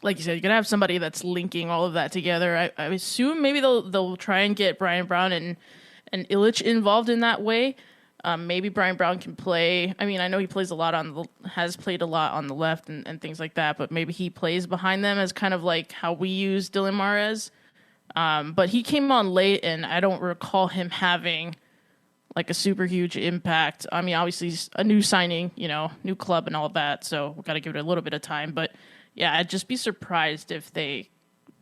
like you said, you're going to have somebody that's linking all of that together. I assume maybe they'll try and get Brian Brown and Illich involved in that way. Maybe Brian Brown can play. I mean, I know he plays has played a lot on the left and things like that, but maybe he plays behind them as kind of like how we use Dylan Mahrez. But he came on late, and I don't recall him having like a super huge impact. I mean, obviously he's a new signing, new club and all that, so we've got to give it a little bit of time. But yeah, I'd just be surprised if they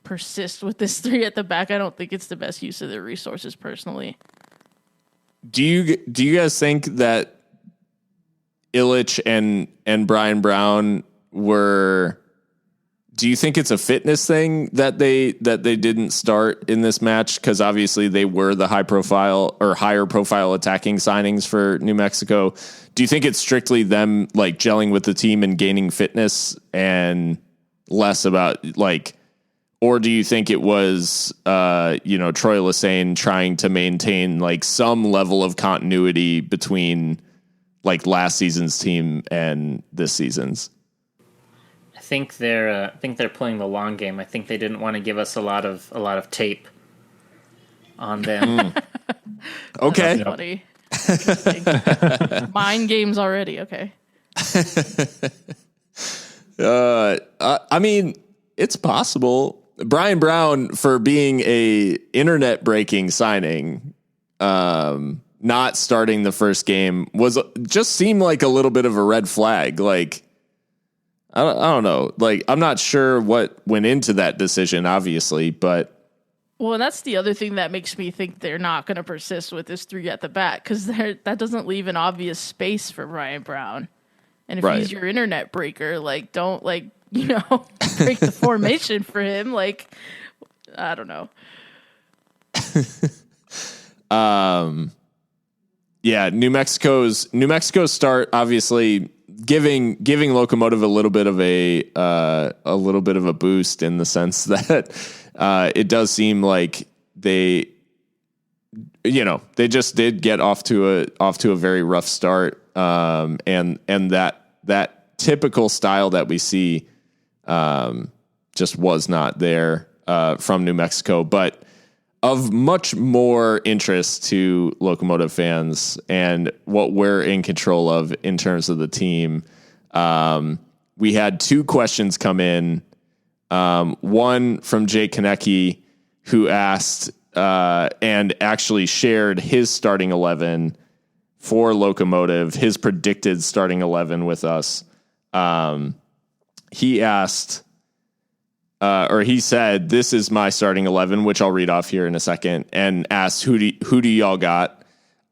persist with this 3 at the back. I don't think it's the best use of their resources personally. Do you guys think that Illich and Brian Brown were? Do you think it's a fitness thing that they didn't start in this match? Because obviously they were the higher profile attacking signings for New Mexico. Do you think it's strictly them like gelling with the team and gaining fitness and less about like, or do you think it was Troy Lesane trying to maintain like some level of continuity between like last season's team and this season's? I think they're playing the long game. I think they didn't want to give us a lot of tape on them. Okay, funny. Mind games already. Okay. I mean, it's possible. Brian Brown, for being a internet breaking signing, not starting the first game seemed like a little bit of a red flag. Like, I don't know. Like, I'm not sure what went into that decision, obviously, but. Well, that's the other thing that makes me think they're not going to persist with this 3 at the back, because that doesn't leave an obvious space for Brian Brown. And if he's your internet breaker, like, don't, like, break the formation for him. Like, I don't know. Yeah, New Mexico's start, obviously giving Locomotive a little bit of a boost in the sense that it does seem like they just did get off to a very rough start, and that typical style that we see just was not there from New Mexico, but of much more interest to Locomotive fans and what we're in control of in terms of the team. We had 2 questions come in. One from Jay Konecki, who asked and actually shared his starting 11 for Locomotive, his predicted starting 11 with us. He asked, or he said, "This is my starting 11," which I'll read off here in a second, and asked, who do y'all got?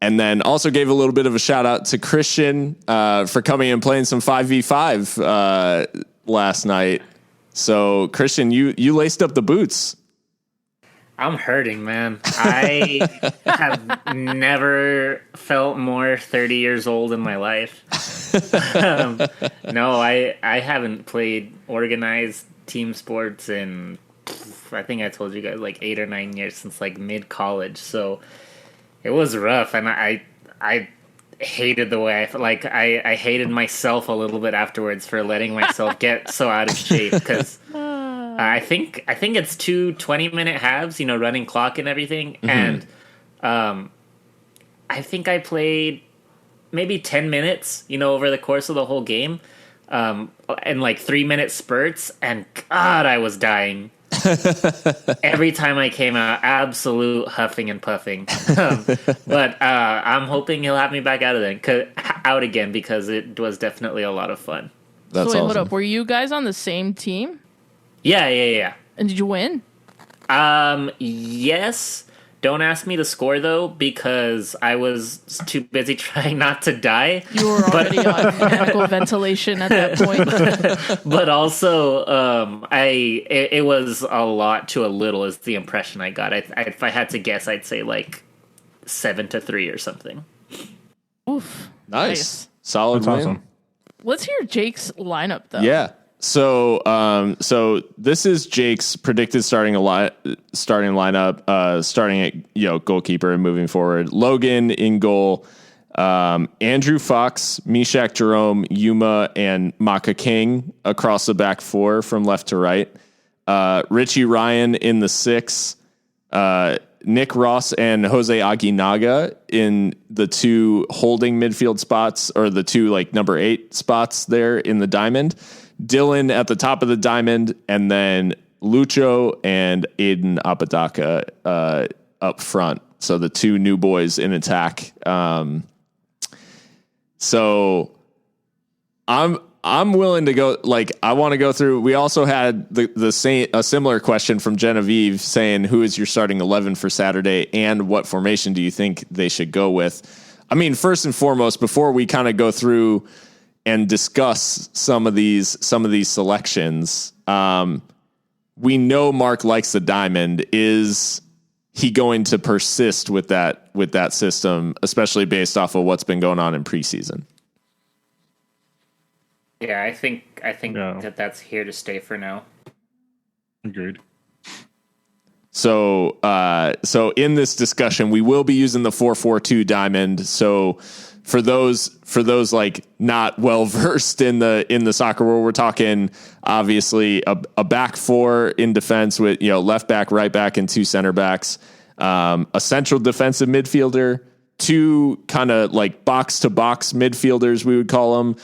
And then also gave a little bit of a shout out to Christian for coming and playing some 5v5 last night. So Christian, you laced up the boots. I'm hurting, man. I have never felt more 30 years old in my life. No, I haven't played organized team sports in, I think I told you guys, like 8 or 9 years, since like mid-college. So it was rough, and I hated the way I felt. Like I hated myself a little bit afterwards for letting myself get so out of shape, because I think it's 2 20-minute halves, running clock and everything. Mm-hmm. And I think I played maybe 10 minutes, over the course of the whole game, in like 3-minute spurts, and God, I was dying. Every time I came out, absolute huffing and puffing. But I'm hoping he'll have me back out again, because it was definitely a lot of fun. That's so wait, awesome. Hold up. Were you guys on the same team? Yeah. And did you win? Yes. Don't ask me to score, though, because I was too busy trying not to die. You were already on mechanical ventilation at that point. But also, it was a lot to a little is the impression I got. If I had to guess, I'd say like 7-3 or something. Oof. Nice. Solid win. Awesome. Let's hear Jake's lineup, though. Yeah. So this is Jake's predicted starting lineup, starting at goalkeeper and moving forward. Logan in goal, Andrew Fox, Mishak Jerome, Yuma, and Maka King across the back 4 from left to right. Richie Ryan in the 6, Nick Ross and Jose Aguinaga in the two holding midfield spots, or the two like number 8 spots there in the diamond. Dylan at the top of the diamond, and then Lucho and Aiden Apodaca up front. So the two new boys in attack. So I'm willing to go. Like, I want to go through. We also had a similar question from Genevieve saying, who is your starting 11 for Saturday, and what formation do you think they should go with? I mean, first and foremost, before we kind of go through and discuss some of these selections, we know Mark likes the diamond. Is he going to persist with that system, especially based off of what's been going on in preseason? Yeah, I think that's here to stay for now. Agreed. So in this discussion, we will be using the 4-4-2 diamond. So for those like not well versed in the soccer world, we're talking obviously a back 4 in defense with, left back, right back, and 2 center backs, a central defensive midfielder, 2 kind of like box to box midfielders, we would call them,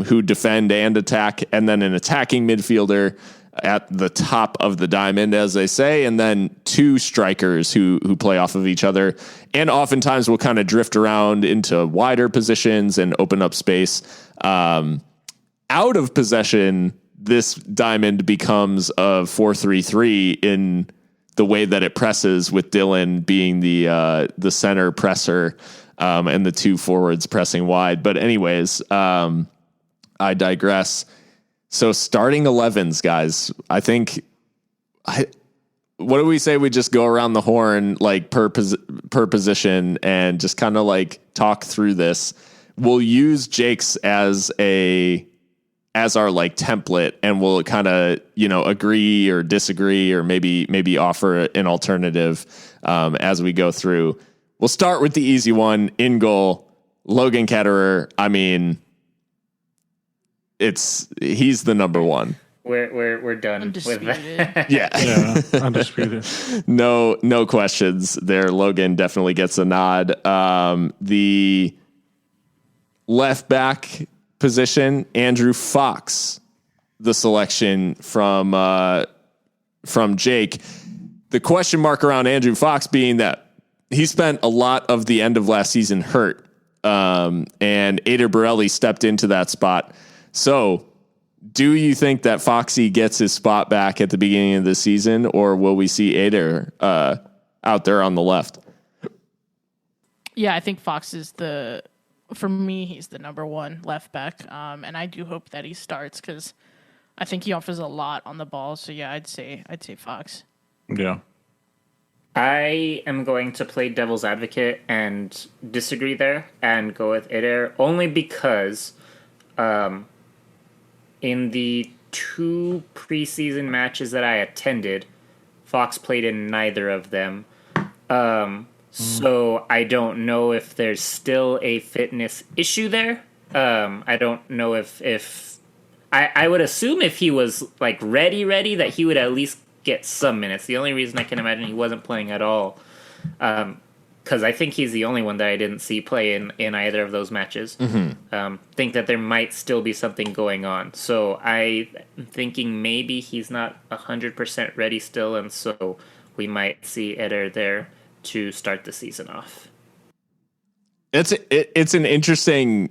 who defend and attack, and then an attacking midfielder at the top of the diamond, as they say, and then 2 strikers who play off of each other, and oftentimes will kind of drift around into wider positions and open up space. Out of possession, this diamond becomes a 4-3-3 in the way that it presses, with Dylan being the center presser, and the 2 forwards pressing wide. But anyways, I digress. So starting 11s, guys, I think what do we say? We just go around the horn, like per position, and just kind of like talk through this. We'll use Jake's as our like template, and we'll kind of, agree or disagree, or maybe offer an alternative, as we go through. We'll start with the easy one. In goal, Logan Ketterer. I mean, he's the number 1. We're done Undisputed. with that. Yeah, Undisputed. No questions there. Logan definitely gets a nod. The left back position, Andrew Fox, the selection from Jake. The question mark around Andrew Fox being that he spent a lot of the end of last season hurt, and Ader Borelli stepped into that spot. So do you think that Foxy gets his spot back at the beginning of the season, or will we see Ader out there on the left? Yeah, I think Fox is for me, he's the number 1 left back. And I do hope that he starts, because I think he offers a lot on the ball. So yeah, I'd say Fox. Yeah. I am going to play devil's advocate and disagree there and go with Eder, only because in the 2 preseason matches that I attended, Fox played in neither of them. So I don't know if there's still a fitness issue there. I don't know if I would assume if he was like ready, that he would at least get some minutes. The only reason I can imagine he wasn't playing at all, because I think he's the only one that I didn't see play in either of those matches. Mm-hmm. Think that there might still be something going on. So I'm thinking maybe he's not 100% ready still, and so we might see Eder there to start the season off. It's an interesting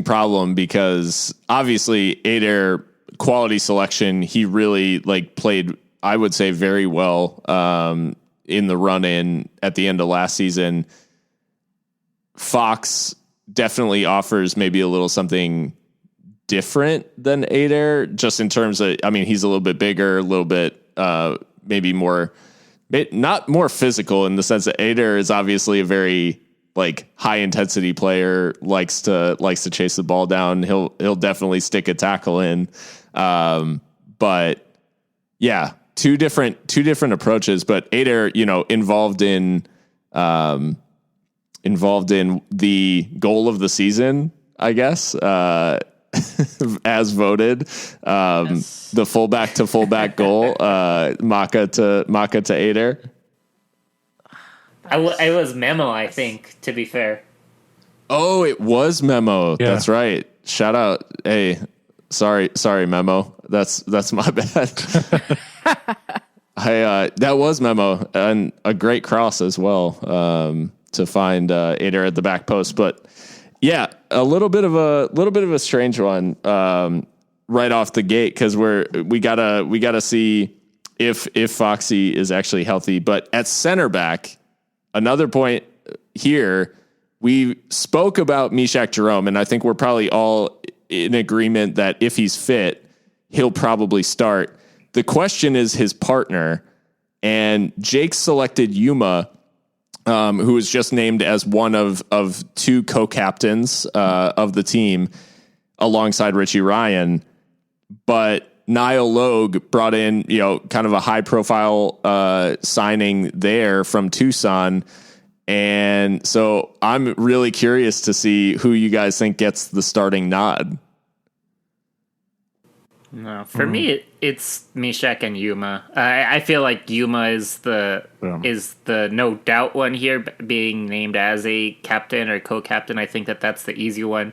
problem, because obviously Eder, quality selection, he really played, I would say, very well in the run-in at the end of last season. Fox definitely offers maybe a little something different than Eder, just in terms of, I mean, he's a little bit bigger, a little bit maybe more, not more physical, in the sense that Eder is obviously a very high intensity player, likes to chase the ball down. He'll definitely stick a tackle in. But yeah, two different approaches, but Eder, involved in the goal of the season, I guess. as voted. The fullback to fullback goal, Maka to Adair. It was Memo, I think, to be fair. Oh, it was Memo. Yeah. That's right. Shout out. Hey, sorry, Memo. That's my bad. That was Memo, and a great cross as well, to find Adair at the back post. But yeah, a little bit of a strange one right off the gate, because we gotta see if Foxy is actually healthy. But at center back, another point here, we spoke about Mishak Jerome, and I think we're probably all in agreement that if he's fit, he'll probably start. The question is his partner, and Jake selected Yuma, who was just named as one of two co-captains of the team alongside Richie Ryan. But Niall Logue brought in, kind of a high profile signing there from Tucson. And so I'm really curious to see who you guys think gets the starting nod. No, for me, it's Mishak and Yuma. I feel like Yuma is the no doubt one here, being named as a captain or co-captain. I think that's the easy one.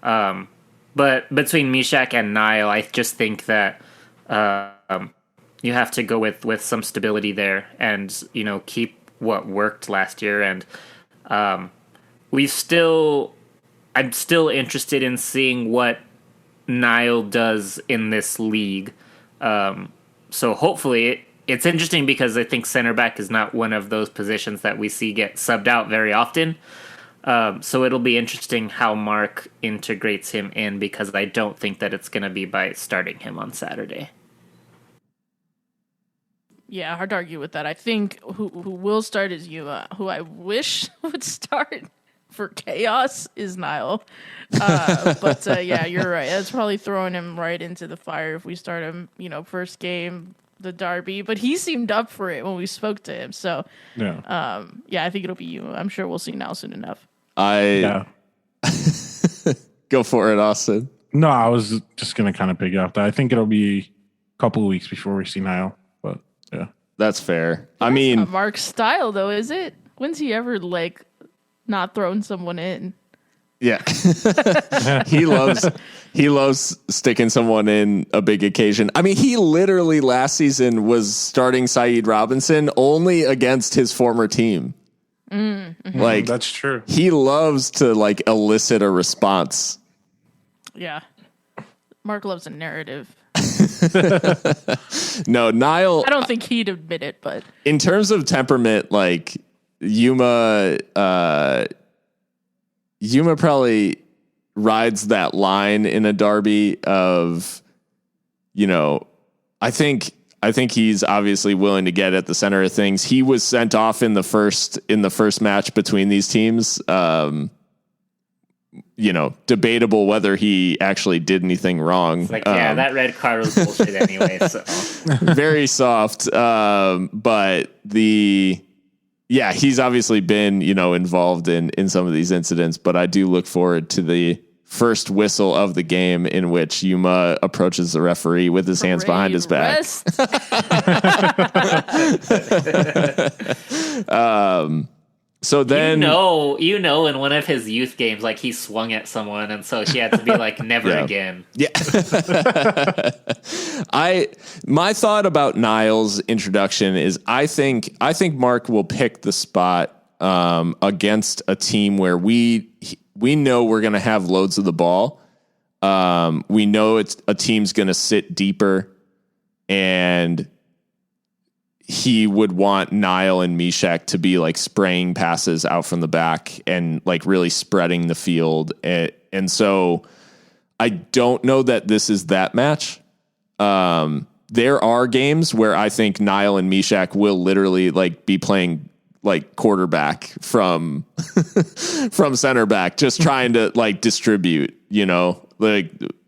But between Mishak and Niall, I just think that you have to go with some stability there, and keep what worked last year. And I'm still interested in seeing what Niall does in this league. So hopefully it's interesting, because I think center back is not one of those positions that we see get subbed out very often. So it'll be interesting how Mark integrates him in, because I don't think that it's going to be by starting him on Saturday. Yeah, hard to argue with that. I think who will start is Yuma. Who I wish would start for chaos is Niall. But yeah, you're right. That's probably throwing him right into the fire if we start him, first game, the derby. But he seemed up for it when we spoke to him. So yeah, I think it'll be Yuma. I'm sure we'll see Niall soon enough. Go for it, Austin. No, I was just going to kind of pick up that. I think it'll be a couple of weeks before we see Niall. But yeah, that's fair. That's not Mark's style, though, is it? When's he ever not throwing someone in? Yeah, he loves sticking someone in a big occasion. I mean, he literally last season was starting Saeed Robinson only against his former team. Mm-hmm. That's true. He loves to elicit a response. Yeah, Mark loves a narrative. No, Niall, I don't think he'd admit it, but in terms of temperament, Yuma probably rides that line in a derby of, I think he's obviously willing to get at the center of things. He was sent off in the first match between these teams. Debatable whether he actually did anything wrong. That red card was bullshit anyway. So very soft. But he's obviously been, involved in some of these incidents, but I do look forward to the first whistle of the game in which Yuma approaches the referee with his hands behind his back. So then, in one of his youth games, he swung at someone, and so he had to be never again. Yeah. My thought about Niall's introduction is I think Mark will pick the spot against a team where we know we're going to have loads of the ball. We know it's a team's going to sit deeper, and he would want Niall and Mishak to be spraying passes out from the back and really spreading the field. And so I don't know that this is that match. There are games where I think Niall and Mishak will literally be playing quarterback from center back, just trying to distribute,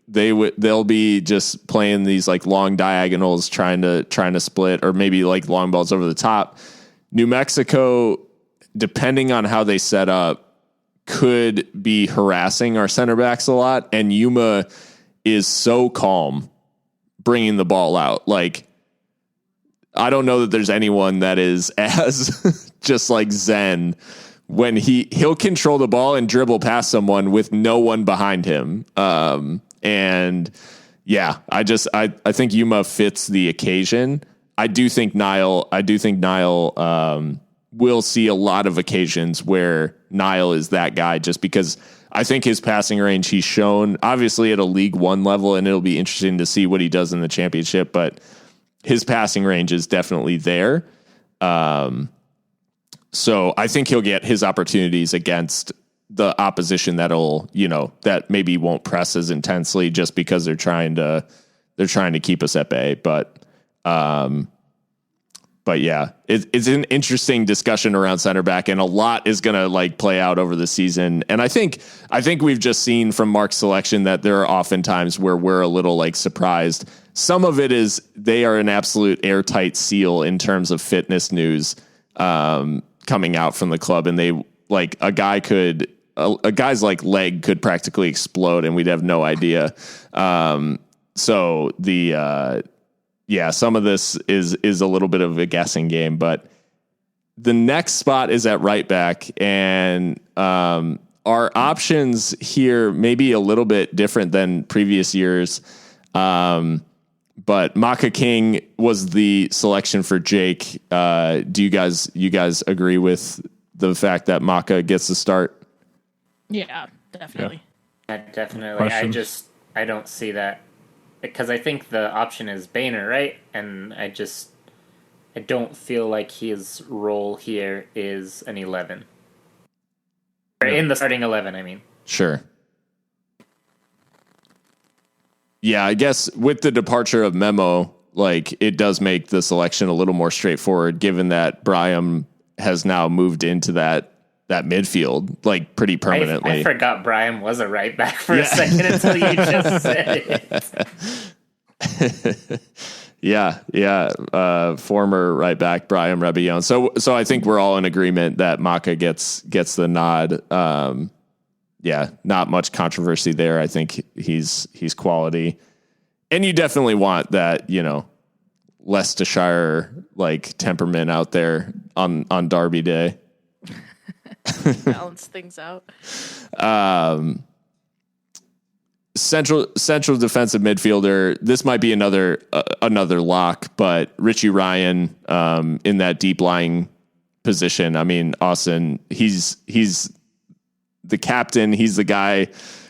they'll be just playing these long diagonals, trying to split, or maybe long balls over the top. New Mexico, depending on how they set up, could be harassing our center backs a lot. And Yuma is so calm bringing the ball out. Like, I don't know that there's anyone that is as just like zen when he'll control the ball and dribble past someone with no one behind him. And yeah, I think Yuma fits the occasion. I do think Niall will see a lot of occasions where Niall is that guy, just because I think his passing range he's shown obviously at a League One level, and it'll be interesting to see what he does in the championship, but his passing range is definitely there. So I think he'll get his opportunities against the opposition that maybe won't press as intensely just because they're trying to keep us at bay. But yeah, it's an interesting discussion around center back, and a lot is going to like play out over the season. And I think we've just seen from Mark's selection that there are often times where we're a little like surprised. Some of it is they are an absolute airtight seal in terms of fitness news coming out from the club, and they like a guy's like leg could practically explode and we'd have no idea. So some of this is a little bit of a guessing game, but the next spot is at right back, and our options here may be a little bit different than previous years. But Maka King was the selection for Jake. Do you guys agree with the fact that Maka gets the start? Yeah, definitely. Yeah, definitely. Questions? I don't see that, because I think the option is Boehner, right? And I don't feel like his role here is an 11. Or in the starting 11, I mean. Sure. Yeah, I guess with the departure of Memo, like it does make the selection a little more straightforward, given that Brahim has now moved into that midfield like pretty permanently. I forgot Brahim was a right back for a second until you just said it. Yeah. Former right back Brahim Rebillon. So I think we're all in agreement that Maka gets the nod. Not much controversy there. I think he's quality, and you definitely want that, Leicestershire like temperament out there on Derby Day. Balance things out. Central defensive midfielder. This might be another lock, but Richie Ryan in that deep lying position. I mean, Austin, he's the captain. He's the guy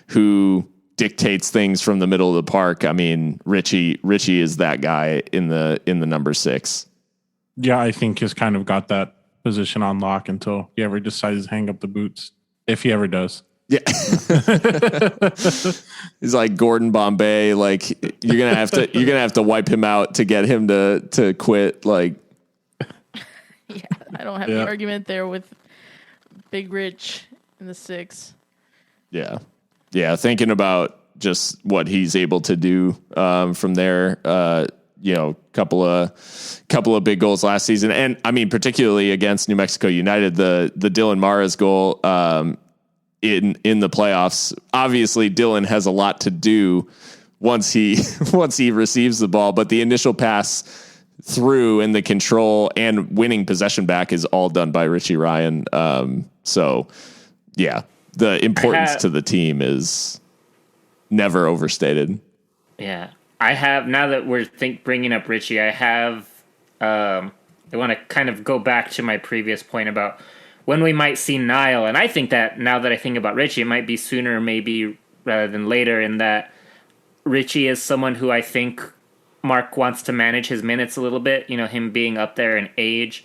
who dictates things from the middle of the park. I mean, Richie is that guy in the number 6. Yeah, I think he's kind of got that position on lock until he ever decides to hang up the boots, if he ever does. Yeah. He's like Gordon Bombay. Like you're gonna have to wipe him out to get him to quit. Like, yeah, I don't have the argument there with Big Rich in the 6. Yeah. Thinking about just what he's able to do from there. Couple of big goals last season, and I mean particularly against New Mexico United, the Dylan Mara's goal in the playoffs. Obviously, Dylan has a lot to do once he receives the ball, but the initial pass through and the control and winning possession back is all done by Richie Ryan. So yeah, the importance to the team is never overstated. Yeah. I have, now that we're bringing up Richie, I want to kind of go back to my previous point about when we might see Niall. And I think that now that I think about Richie, it might be sooner maybe rather than later, in that Richie is someone who I think Mark wants to manage his minutes a little bit, him being up there in age.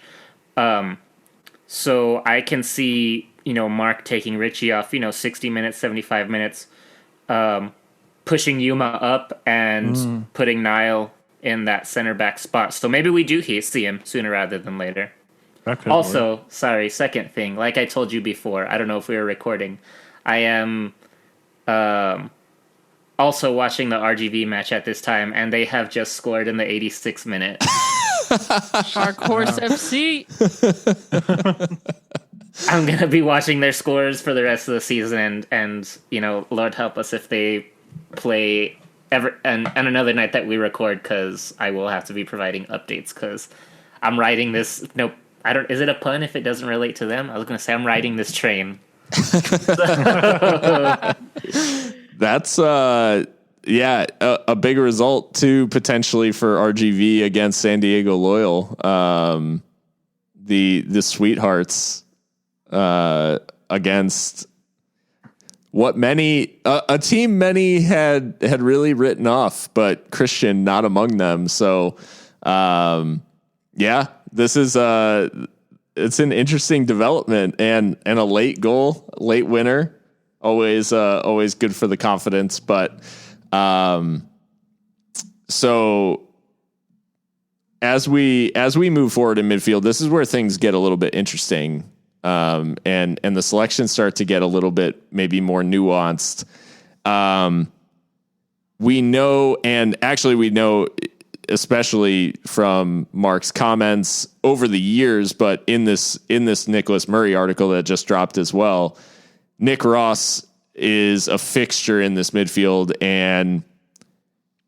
So I can see, Mark taking Richie off, 60 minutes, 75 minutes, pushing Yuma up and putting Niall in that center back spot. So maybe we do see him sooner rather than later. Also, sorry, second thing, like I told you before, I don't know if we were recording, I am also watching the RGV match at this time, and they have just scored in the 86th minute. Dark Horse FC. I'm going to be watching their scores for the rest of the season, and Lord help us if they play and another night that we record, because I will have to be providing updates because I'm riding this. Nope, I don't. Is it a pun if it doesn't relate to them? I was going to say I'm riding this train. That's a big result too, potentially, for RGV against San Diego Loyal. The Sweethearts against what a team many had really written off, but Christian not among them. So this is it's an interesting development, and a late goal, late winner, always good for the confidence. But so as we move forward in midfield, this is where things get a little bit interesting. And the selections start to get a little bit maybe more nuanced. We know, especially from Mark's comments over the years, but in this Nicholas Murray article that just dropped as well, Nick Ross is a fixture in this midfield, and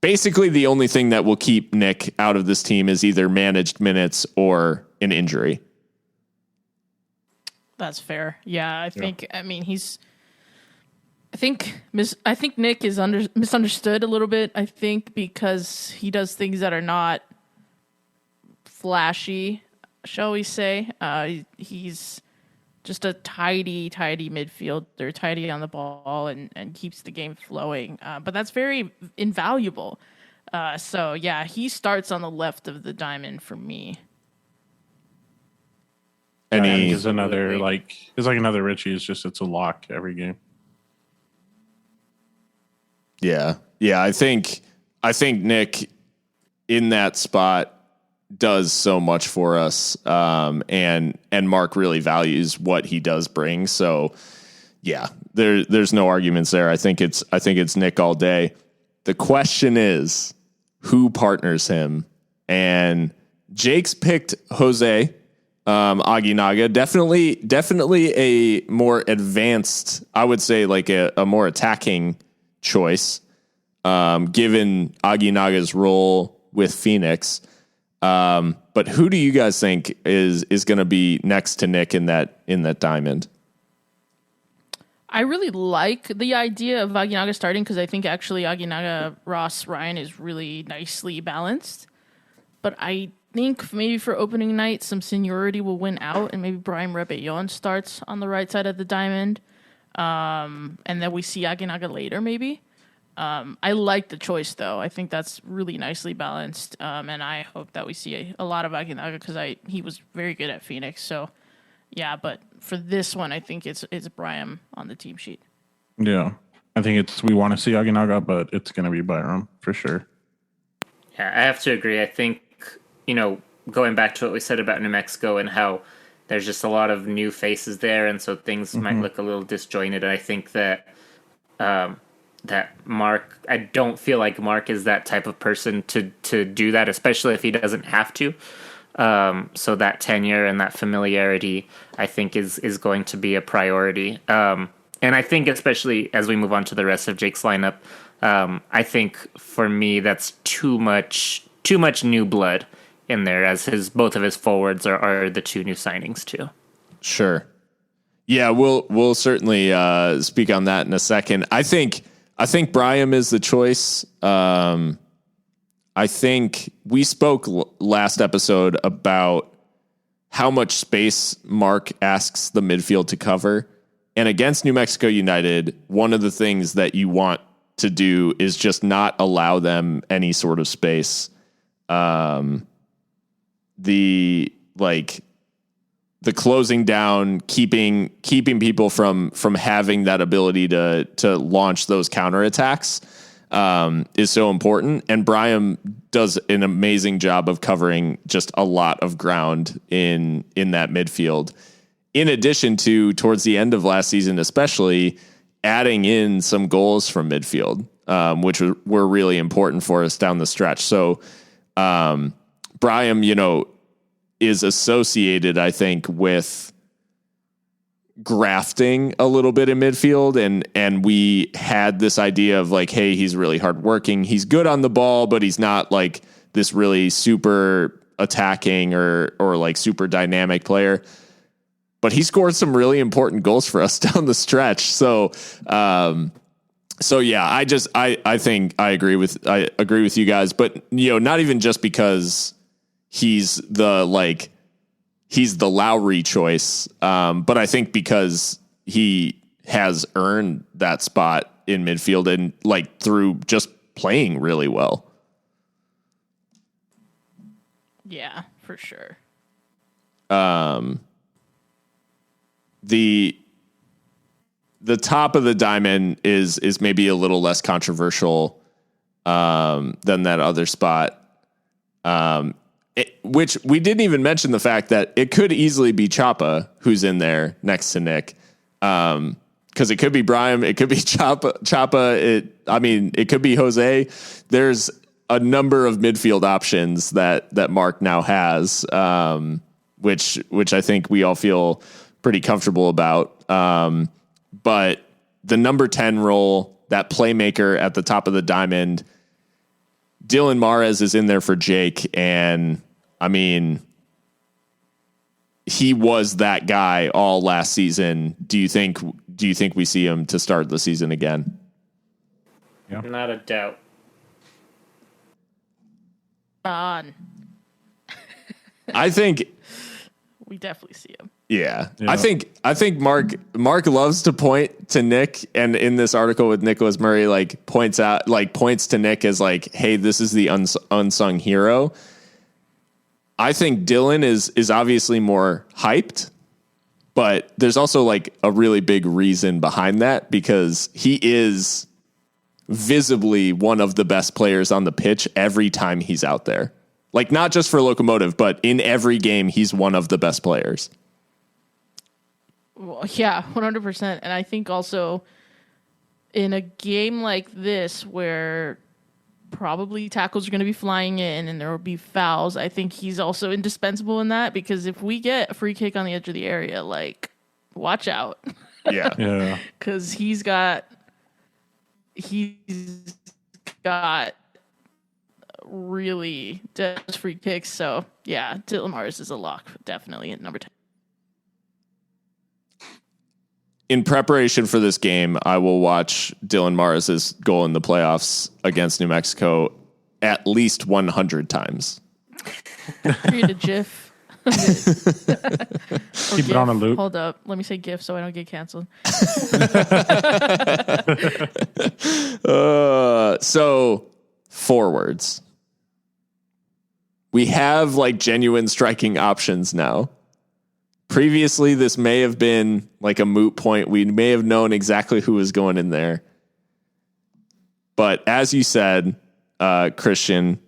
basically the only thing that will keep Nick out of this team is either managed minutes or an injury. That's fair. Yeah, I think. I mean, I think Nick is misunderstood a little bit. I think because he does things that are not flashy, shall we say? He's just a tidy midfielder, tidy on the ball, and keeps the game flowing. But that's very invaluable. So yeah, he starts on the left of the diamond for me. And he's another another Richie. It's a lock every game. Yeah. I think Nick in that spot does so much for us, and Mark really values what he does bring. So yeah, there's no arguments there. I think it's Nick all day. The question is who partners him, and Jake's picked Jose Aguinaga. Definitely a more advanced, I would say, like a more attacking choice, given Aguinaga's role with Phoenix. But who do you guys think is going to be next to Nick in that diamond? I really like the idea of Aguinaga starting, because I think actually Aguinaga, Ross, Ryan is really nicely balanced. But I think maybe for opening night, some seniority will win out, and maybe Brian Rebellon starts on the right side of the diamond. And then we see Aguinaga later, maybe. I like the choice, though. I think that's really nicely balanced, and I hope that we see a lot of Aguinaga, because he was very good at Phoenix. So, yeah, but for this one, I think it's Brian on the team sheet. Yeah, I think we want to see Aguinaga, but it's going to be Byram for sure. Yeah, I have to agree. I think, going back to what we said about New Mexico and how there's just a lot of new faces there, and so things might look a little disjointed. I think that that Mark, I don't feel like Mark is that type of person to do that, especially if he doesn't have to. So that tenure and that familiarity, I think, is going to be a priority. And I think especially as we move on to the rest of Jake's lineup, I think for me that's too much new blood in there, as both of his forwards are the two new signings too. Sure. Yeah, we'll certainly speak on that in a second. I think Brian is the choice. I think we spoke last episode about how much space Mark asks the midfield to cover. And against New Mexico United, one of the things that you want to do is just not allow them any sort of space. The closing down, keeping people from having that ability to launch those counterattacks is so important. And Brian does an amazing job of covering just a lot of ground in that midfield. In addition to, towards the end of last season, especially adding in some goals from midfield, which were really important for us down the stretch. So Brian, is associated, I think, with grafting a little bit in midfield, and we had this idea of like, hey, he's really hardworking, he's good on the ball, but he's not like this really super attacking or like super dynamic player. But he scored some really important goals for us down the stretch. So yeah, I think I agree with you guys, but not even just because he's the Lowry choice, but I think because he has earned that spot in midfield and like through just playing really well. Yeah, for sure. The top of the diamond is maybe a little less controversial than that other spot. Which we didn't even mention the fact that it could easily be Chapa who's in there next to Nick. Because it could be Brian, it could be Chapa. It could be Jose. There's a number of midfield options that Mark now has, which I think we all feel pretty comfortable about. But the number 10 role, that playmaker at the top of the diamond, Dylan Mahrez is in there for Jake. And I mean, he was that guy all last season. Do you think we see him to start the season again? Yeah. Not a doubt. I think we definitely see him. Yeah. I think Mark loves to point to Nick, and in this article with Nicholas Murray, like points to Nick as like, hey, this is the unsung hero. I think Dylan is obviously more hyped, but there's also like a really big reason behind that, because he is visibly one of the best players on the pitch every time he's out there. Like, not just for Locomotive, but in every game, he's one of the best players. Well, yeah, 100%. And I think also in a game like this where probably tackles are going to be flying in and there will be fouls, I think he's also indispensable in that, because if we get a free kick on the edge of the area, like, watch out. Yeah. Yeah. Because he's got really dead free kicks. So, yeah, Dylan Mahrez is a lock, definitely, at number 10. In preparation for this game, I will watch Dylan Mahrez's goal in the playoffs against New Mexico at least 100 times. Create a GIF. Keep it on a loop. Hold up. Let me say GIF so I don't get canceled. So, forwards. We have like genuine striking options now. Previously, this may have been like a moot point. We may have known exactly who was going in there. But as you said, Christian,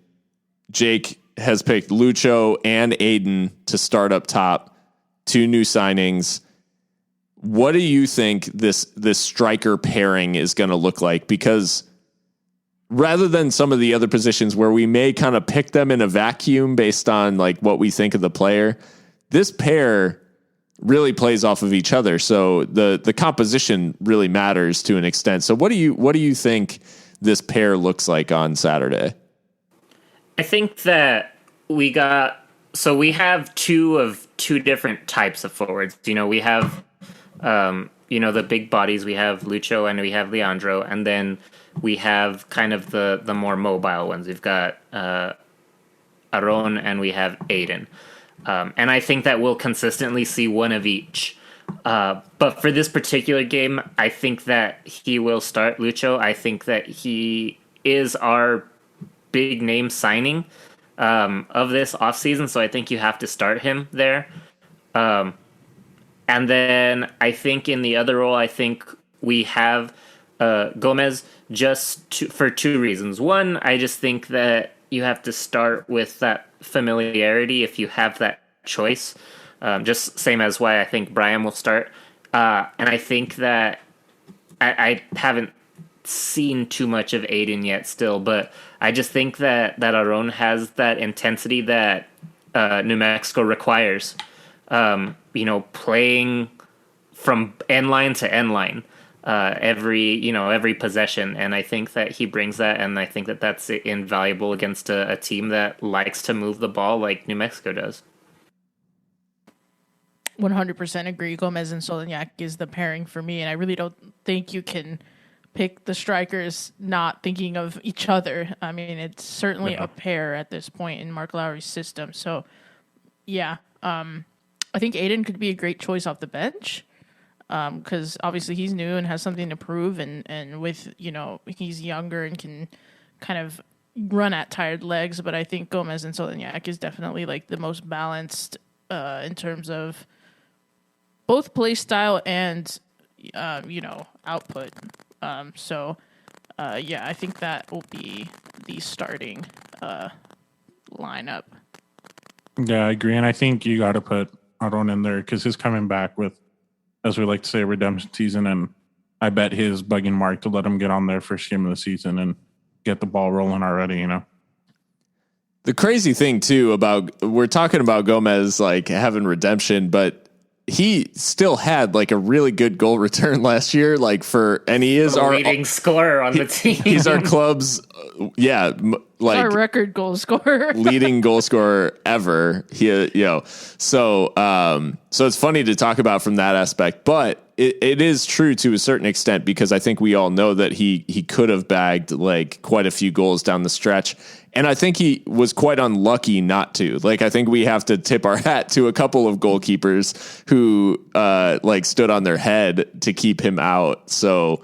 Jake has picked Lucho and Aiden to start up top. 2 new signings. What do you think this striker pairing is going to look like? Because rather than some of the other positions where we may kind of pick them in a vacuum based on like what we think of the player, this pair really plays off of each other. So the composition really matters to an extent. So what do you think this pair looks like on Saturday? I think that we have two different types of forwards. We have the big bodies. We have Lucho and we have Leandro, and then we have kind of the more mobile ones. We've got Aron and we have Aiden. And I think that we'll consistently see one of each. But for this particular game, I think that he will start Lucho. I think that he is our big name signing of this offseason, so I think you have to start him there. And then I think in the other role, I think we have Gomez for 2 reasons. One, I just think that you have to start with that familiarity if you have that choice. Just same as why I think Brian will start. And I think that I haven't seen too much of Aiden yet still, but I just think that Aron has that intensity that New Mexico requires. Playing from end line to end line every possession, and I think that he brings that, and I think that that's invaluable against a team that likes to move the ball like New Mexico does. 100% agree. Gomez and Solignac is the pairing for me, and I really don't think you can pick the strikers not thinking of each other. I mean, it's certainly a pair at this point in Mark Lowry's system. So, yeah, I think Aiden could be a great choice off the bench because obviously he's new and has something to prove, and with, he's younger and can kind of run at tired legs. But I think Gomez and Solignac is definitely like the most balanced in terms of both play style and, output. I think that will be the starting lineup. Yeah, I agree. And I think you got to put Aron in there because he's coming back with, as we like to say, a redemption season. And I bet his bugging Mark to let him get on there first game of the season and get the ball rolling already, The crazy thing, too, we're talking about Gomez like having redemption, but he still had like a really good goal return last year, and he is our leading scorer on the team. He's our club's, our record goal scorer, leading goal scorer ever. So it's funny to talk about from that aspect, but it is true to a certain extent because I think we all know that he could have bagged like quite a few goals down the stretch. And I think he was quite unlucky not to. Like, I think we have to tip our hat to a couple of goalkeepers who stood on their head to keep him out. So,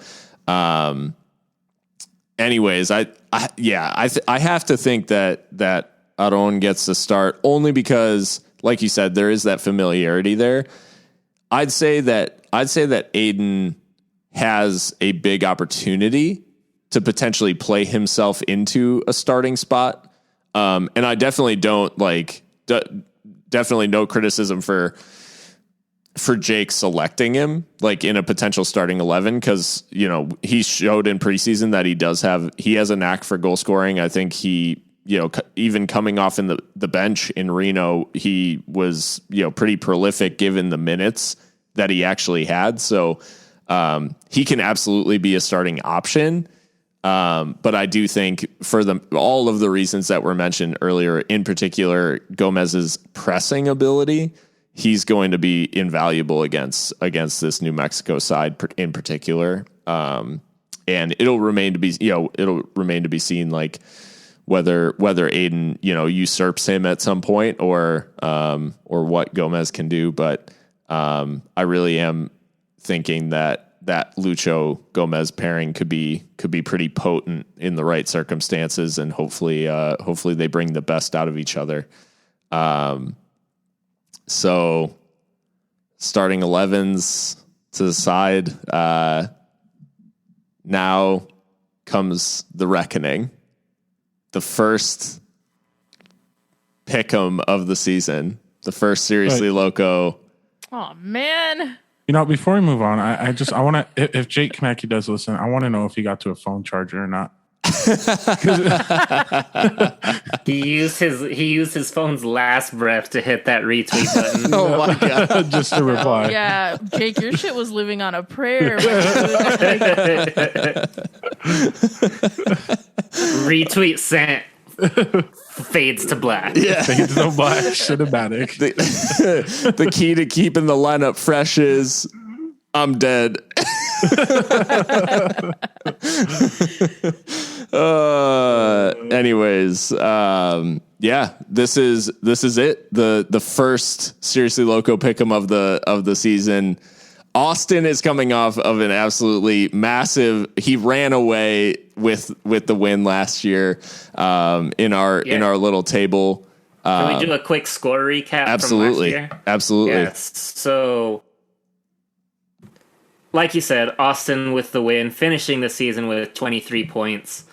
anyways, I have to think that Aron gets the start only because, like you said, there is that familiarity there. I'd say that Aiden has a big opportunity to potentially play himself into a starting spot. And I definitely don't definitely no criticism for Jake selecting him like in a potential starting 11. Cause he showed in preseason that he has a knack for goal scoring. I think he, even coming off in the bench in Reno, he was, pretty prolific given the minutes that he actually had. So, he can absolutely be a starting option. But I do think for all of the reasons that were mentioned earlier, in particular, Gomez's pressing ability, he's going to be invaluable against this New Mexico side in particular. And it'll remain to be seen like whether Aiden, usurps him at some point or what Gomez can do. But, I really am thinking that Lucho Gomez pairing could be pretty potent in the right circumstances, and hopefully they bring the best out of each other. So starting 11s to the side, now comes the reckoning, the first pick'em of the season, the first Seriously Loco. Oh man. Before we move on, I want to, if Jake Kaneki does listen, I want to know if he got to a phone charger or not. He used his phone's last breath to hit that retweet button. Oh my god! Just to reply. Yeah, Jake, your shit was living on a prayer. Retweet sent. Fades to black. Yeah. Fades to black. Cinematic. The key to keeping the lineup fresh is I'm dead. Anyways, this is it. The first Seriously Loco pick'em of the season. Austin is coming off of an absolutely massive. He ran away with the win last year in our little table. Can we do a quick score recap? Absolutely, from last year? absolutely. Yes. So, like you said, Austin with the win, finishing the season with 23 points.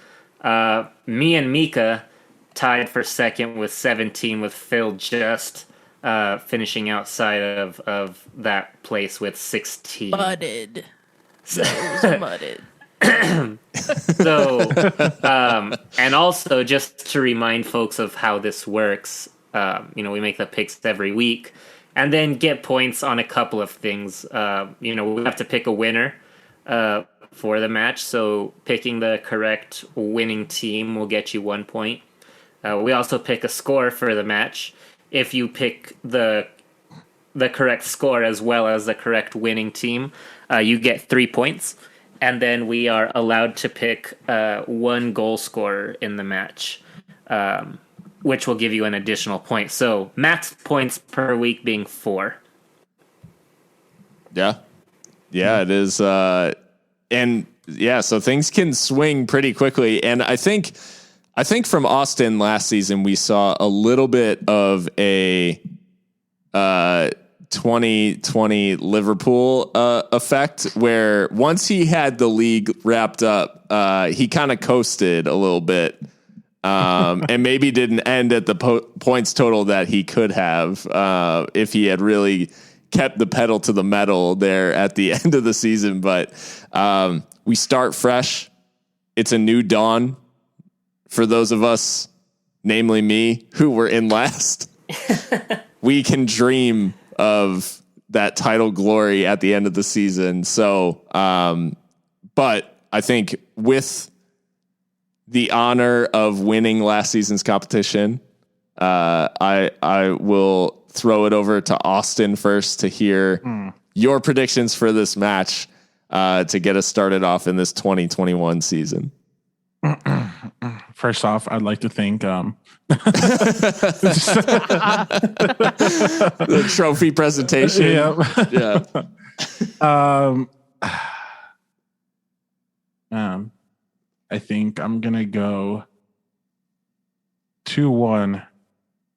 Me and Mikka tied for second with 17, with Phil just finishing outside of that place with 16. Mudded. So it was mudded. So, and also just to remind folks of how this works, we make the picks every week, and then get points on a couple of things. We have to pick a winner for the match. So picking the correct winning team will get you 1 point. We also pick a score for the match. If you pick the correct score as well as the correct winning team, you get 3 points. And then we are allowed to pick one goal scorer in the match, which will give you an additional point. So max points per week being 4. Yeah, it is. So things can swing pretty quickly. And I think from Austin last season, we saw a little bit of a 2020 Liverpool effect, where once he had the league wrapped up, he kind of coasted a little bit, and maybe didn't end at the points total that he could have if he had really kept the pedal to the metal there at the end of the season. But we start fresh. It's a new dawn for those of us, namely me, who were in last. We can dream of that title glory at the end of the season. So, but I think with the honor of winning last season's competition, I will throw it over to Austin first to hear your predictions for this match to get us started off in this 2021 season. First off, I'd like to thank the trophy presentation. Yeah. I think I'm gonna go 2-1,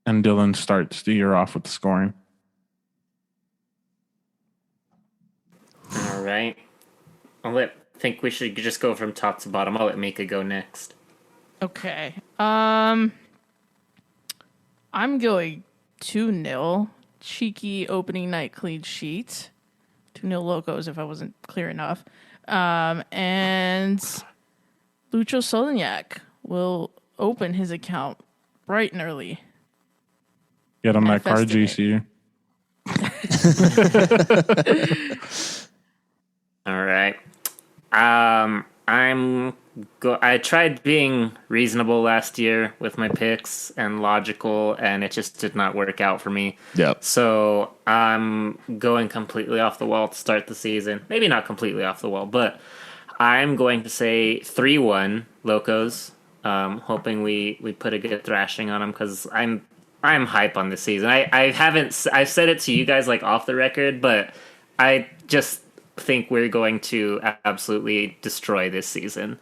and Dylan starts the year off with the scoring. All right. I think we should just go from top to bottom. I'll let Mikka go next. Okay. I'm going 2-0. Cheeky opening night clean sheet. 2-0 Locos, if I wasn't clear enough. And Lucho Solignac will open his account bright and early. Get on that card, GC. All right. I tried being reasonable last year with my picks and logical, and it just did not work out for me. Yep. So I'm going completely off the wall to start the season. Maybe not completely off the wall, but I'm going to say 3-1 Locos. Hoping we put a good thrashing on them, because I'm hype on this season. I've said it to you guys like off the record, but I just think we're going to absolutely destroy this season.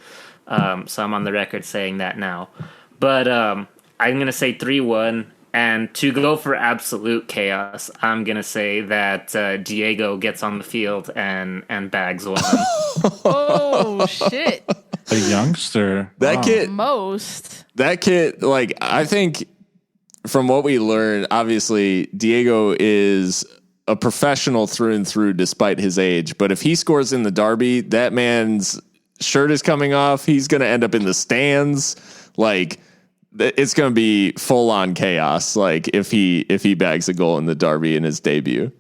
So I'm on the record saying that now. But I'm going to say 3-1. And to go for absolute chaos, I'm going to say that Diego gets on the field and bags one. Oh, shit. A youngster. That kid, like, I think from what we learned, obviously, Diego is a professional through and through despite his age. But if he scores in the derby, that man's shirt is coming off. He's going to end up in the stands. Like, it's going to be full on chaos. Like, if he bags a goal in the derby in his debut.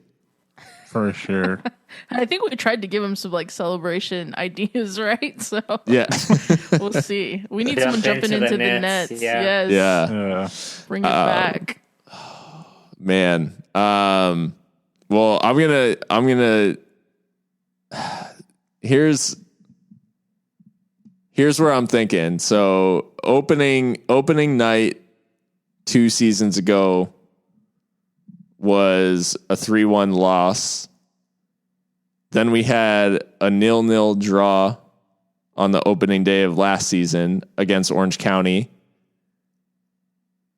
For sure. I think we tried to give him some like celebration ideas, right? So yeah, we'll see. We need someone jumping into the nets. Yeah. Yes. Yeah. Bring it back. Man. Well, I'm gonna here's where I'm thinking. So opening night 2 seasons ago was a 3-1 loss. Then we had a 0-0 draw on the opening day of last season against Orange County.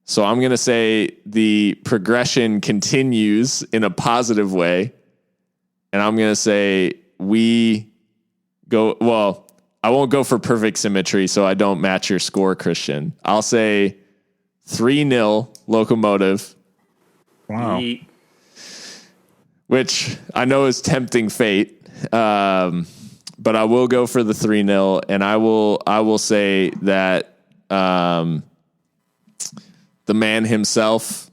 So I'm going to say the progression continues in a positive way. And I'm going to say we go, well, I won't go for perfect symmetry, so I don't match your score, Christian. I'll say 3-0 Locomotive. Wow. Which I know is tempting fate. But I will go for the 3-0, and I will say that the man himself,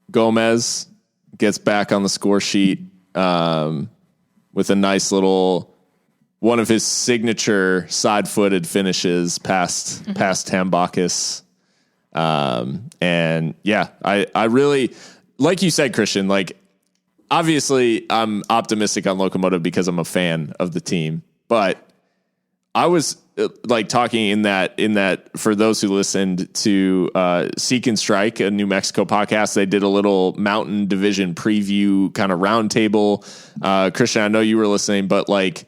Gomez, gets back on the score sheet with a nice little one of his signature side-footed finishes past Tambakis. And yeah, I really, like you said, Christian, like obviously I'm optimistic on Locomotive because I'm a fan of the team, but I was like talking in that for those who listened to Seek and Strike, a New Mexico podcast, they did a little Mountain Division preview kind of roundtable. Christian, I know you were listening, but like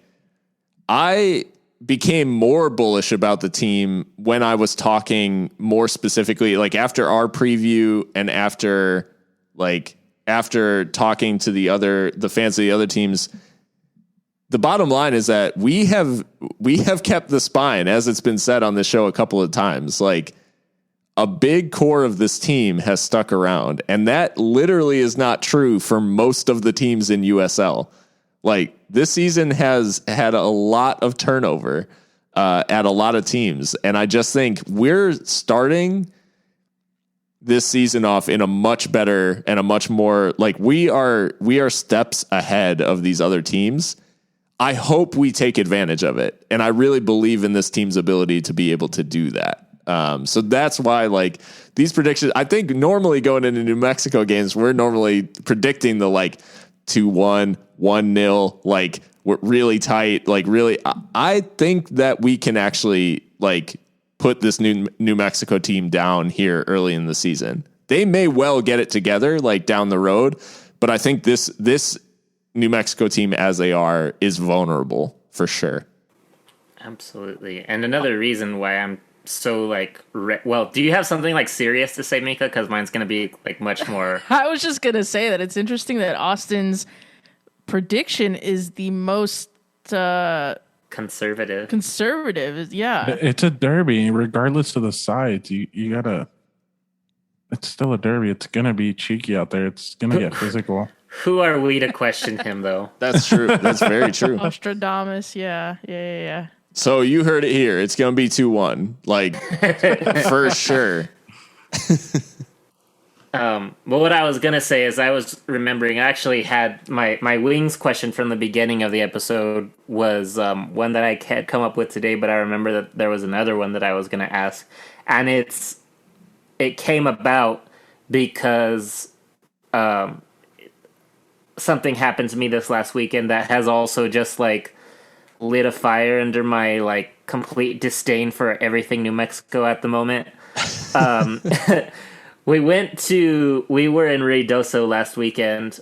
I became more bullish about the team when I was talking more specifically, like after our preview and after talking to the fans of the other teams. The bottom line is that we have kept the spine, as it's been said on this show a couple of times. Like a big core of this team has stuck around, and that literally is not true for most of the teams in USL. Like this season has had a lot of turnover at a lot of teams, and I just think we're starting this season off in a much better and a much more like we are steps ahead of these other teams. I hope we take advantage of it. And I really believe in this team's ability to be able to do that. So that's why like these predictions, I think normally going into New Mexico games, we're normally predicting the like 2-1, 1-0, like we're really tight. Like really, I think that we can actually like put this New Mexico team down here early in the season. They may well get it together like down the road, but I think this New Mexico team as they are is vulnerable for sure. Absolutely. And another reason why I'm so like, well, do you have something like serious to say, Mikka? Because mine's going to be like much more. I was just going to say that it's interesting that Austin's prediction is the most conservative. Yeah. It's a derby, regardless of the sides. You gotta. It's still a derby. It's gonna be cheeky out there. It's gonna get physical. Who are we to question him, though? That's true. That's very true. Nostradamus, yeah. So you heard it here. It's going to be 2-1, like for sure. But what I was going to say is I was remembering, I actually had my wings question from the beginning of the episode was one that I had come up with today, but I remember that there was another one that I was going to ask. And it came about because something happened to me this last weekend that has also just like lit a fire under my like complete disdain for everything New Mexico at the moment. We were in Ruidoso last weekend,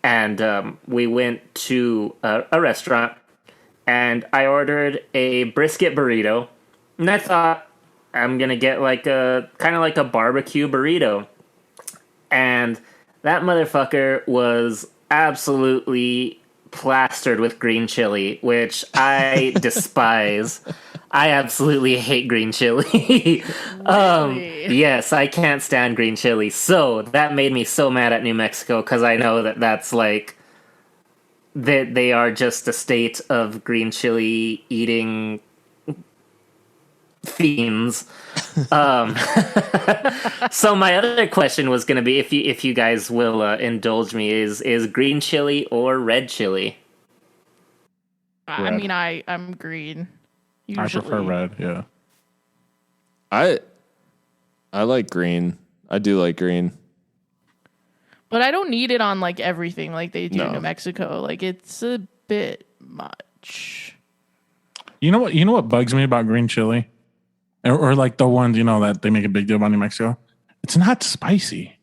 and we went to a restaurant, and I ordered a brisket burrito, and I thought I'm gonna get like a kind of like a barbecue burrito, and that motherfucker was absolutely plastered with green chili, which I despise. I absolutely hate green chili. Yes, I can't stand green chili. So that made me so mad at New Mexico because I know that's like that they are just a state of green chili eating fiends. So my other question was going to be if you guys will indulge me is green chili or red chili? I mean, I'm green. Usually. I prefer red. Yeah. I like green. I do like green. But I don't need it on like everything like they do in New Mexico. Like it's a bit much. You know what bugs me about green chili? Or like the ones, that they make a big deal about New Mexico. It's not spicy.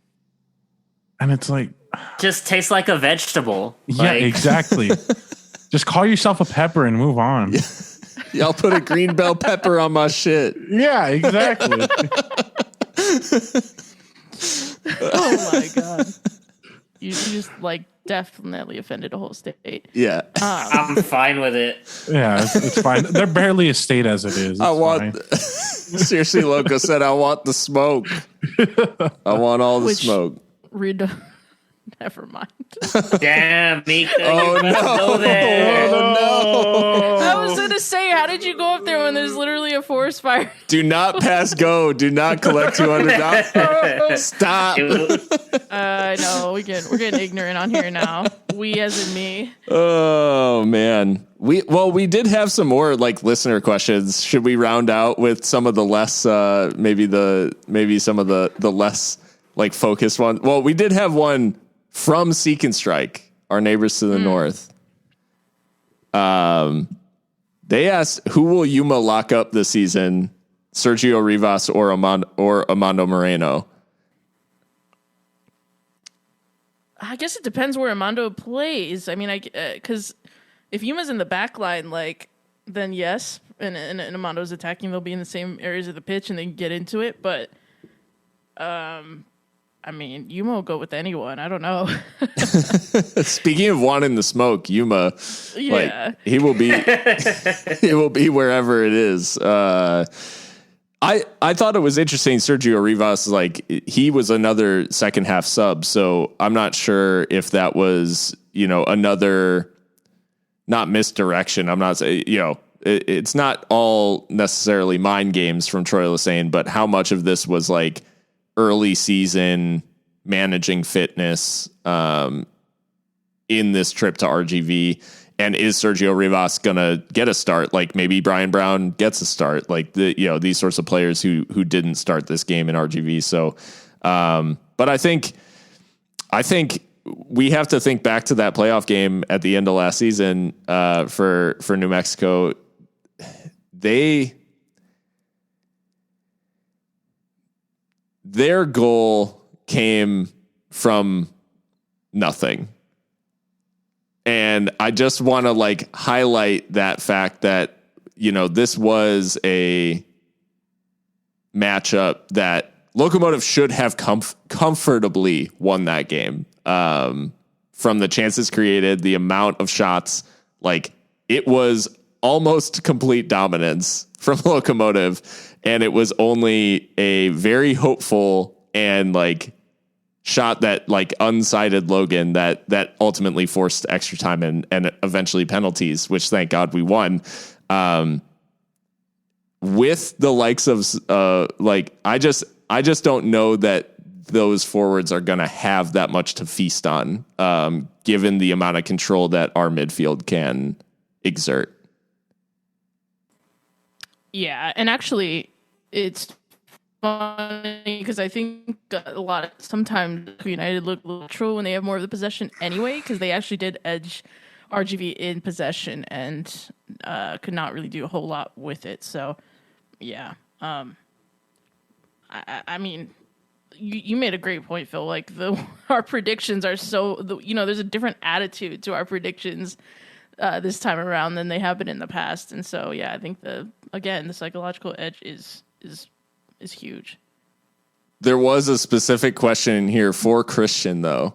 And it's like just tastes like a vegetable. Yeah, exactly. Just call yourself a pepper and move on. Y'all put a green bell pepper on my shit. Yeah, exactly. Oh my god. You just like definitely offended a whole state. Yeah. I'm fine with it. Yeah, it's fine. They're barely a state as it is. Seriously, Loco said, I want the smoke. I want all the smoke. Never mind. Damn, Mikka. Oh, no. Go there. Oh, no. I was in gonna say, how did you go up there when there's literally a forest fire? Do not pass go. Do not collect $200. Stop. I know we're getting ignorant on here now. We as in me. Oh man. We did have some more like listener questions. Should we round out with some of the less maybe some of the less like focused one? Well, we did have one from Seek and Strike, our neighbors to the north. They asked, who will Yuma lock up this season? Sergio Rivas or Armando Moreno? I guess it depends where Armando plays. I mean, because if Yuma's in the back line, like, then yes, and Armando's attacking, they'll be in the same areas of the pitch and they can get into it. But, I mean, Yuma will go with anyone. I don't know. Speaking of wanting the smoke, Yuma, yeah, like, he will be wherever it is. I thought it was interesting. Sergio Rivas, like, he was another second half sub, so I'm not sure if that was, another, not misdirection. I'm not saying, it's not all necessarily mind games from Troy Lesane, but how much of this was like early season managing fitness in this trip to RGV, and is Sergio Rivas gonna get a start? Like maybe Brian Brown gets a start, like these sorts of players who didn't start this game in RGV. So, but I think we have to think back to that playoff game at the end of last season for New Mexico. Their goal came from nothing. And I just want to like highlight that fact that, this was a matchup that Locomotive should have comfortably won that game. From the chances created, the amount of shots, like it was almost complete dominance from Locomotive. And it was only a very hopeful and like shot that like unsighted Logan that ultimately forced extra time and eventually penalties, which thank God we won. With the likes of I just don't know that those forwards are going to have that much to feast on, given the amount of control that our midfield can exert. Yeah, and actually, it's funny because I think sometimes United look a little true when they have more of the possession anyway, because they actually did edge RGV in possession and could not really do a whole lot with it. So, yeah. I mean, you made a great point, Phil. Like our predictions are there's a different attitude to our predictions this time around than they have been in the past. And so, yeah, I think the psychological edge is huge. There was a specific question in here for Christian, though.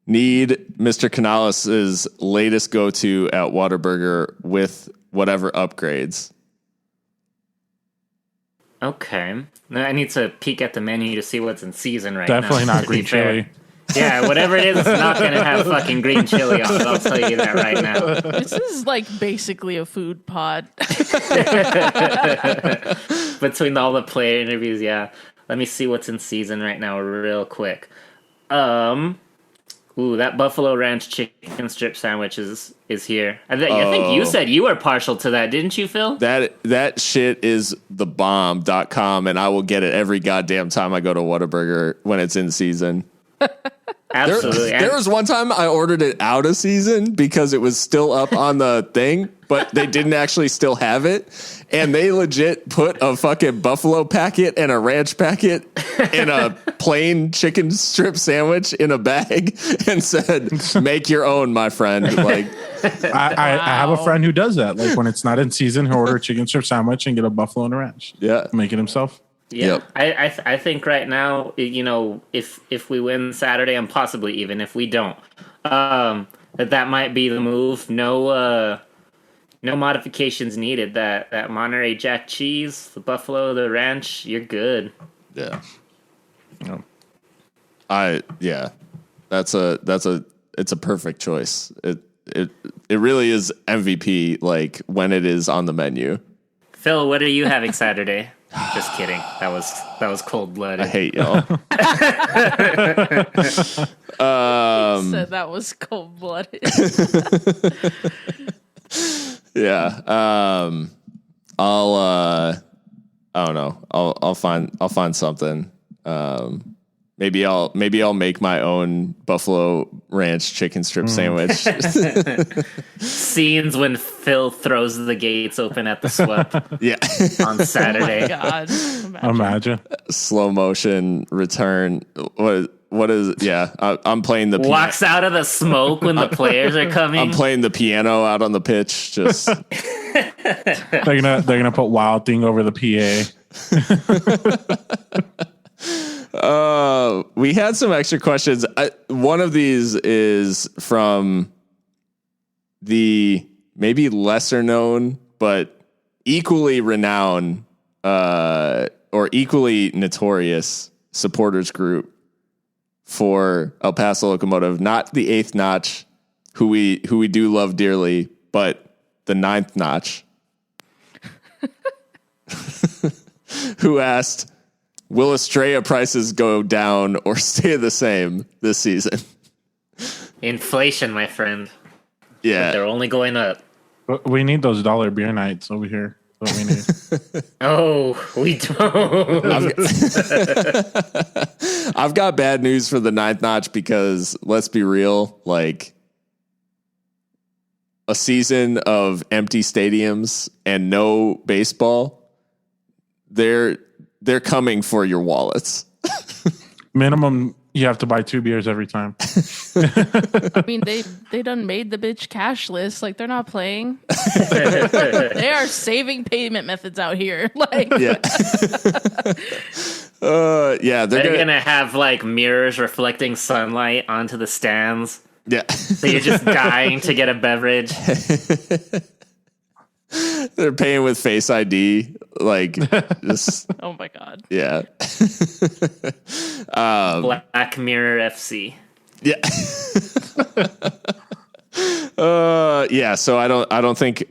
Need Mr. Canales' latest go-to at Whataburger with whatever upgrades. Okay. I need to peek at the menu to see what's in season right Definitely now. not green chili. Yeah, whatever it is, it's not going to have fucking green chili on it. I'll tell you that right now. This is like basically a food pod. Between all the player interviews, yeah. Let me see what's in season right now real quick. That Buffalo Ranch chicken strip sandwich is here. I think you said you were partial to that, didn't you, Phil? That shit is thebomb.com, and I will get it every goddamn time I go to Whataburger when it's in season. Absolutely. There was one time I ordered it out of season because it was still up on the thing, but they didn't actually still have it. And they legit put a fucking buffalo packet and a ranch packet in a plain chicken strip sandwich in a bag and said, make your own, my friend. Like, I have a friend who does that. Like when it's not in season, he'll order a chicken strip sandwich and get a buffalo and a ranch. Yeah. Make it himself. Yeah, yep. I think right now, if we win Saturday and possibly even if we don't, that might be the move. No modifications needed. That Monterey Jack cheese, the buffalo, the ranch, you're good. Yeah. It's a perfect choice. it really is MVP like when it is on the menu. Phil, what are you having Saturday? Just kidding. That was cold blooded. I hate y'all. Said that was cold blooded. Yeah. I don't know. I'll find something. Maybe I'll make my own Buffalo Ranch chicken strip sandwich. Scenes when Phil throws the gates open at the SWEP Yeah. on Saturday. Oh my God. Imagine. Slow motion return. What is? Yeah, I'm playing the Walks out of the smoke when the players are coming. I'm playing the piano out on the pitch. Just They're gonna put Wild Thing over the PA. we had some extra questions. One of these is from the maybe lesser known but equally renowned or equally notorious supporters group for El Paso Locomotive, not the 8th Notch, who we do love dearly, but the 9th Notch, who asked, will Estrella prices go down or stay the same this season? Inflation, my friend. Yeah. They're only going up. We need those dollar beer nights over here. That's what we need. Oh, we don't. I've got bad news for the 9th Notch because let's be real, like a season of empty stadiums and no baseball, they're coming for your wallets. Minimum, you have to buy 2 beers every time. I mean, they done made the bitch cashless. Like, they're not playing. They are saving payment methods out here. Like, Yeah. Yeah, They're gonna have like mirrors reflecting sunlight onto the stands. yeah. So you're just dying to get a beverage. They're paying with Face ID, like just oh my God. yeah. Black Mirror FC. Yeah. Yeah, so I don't think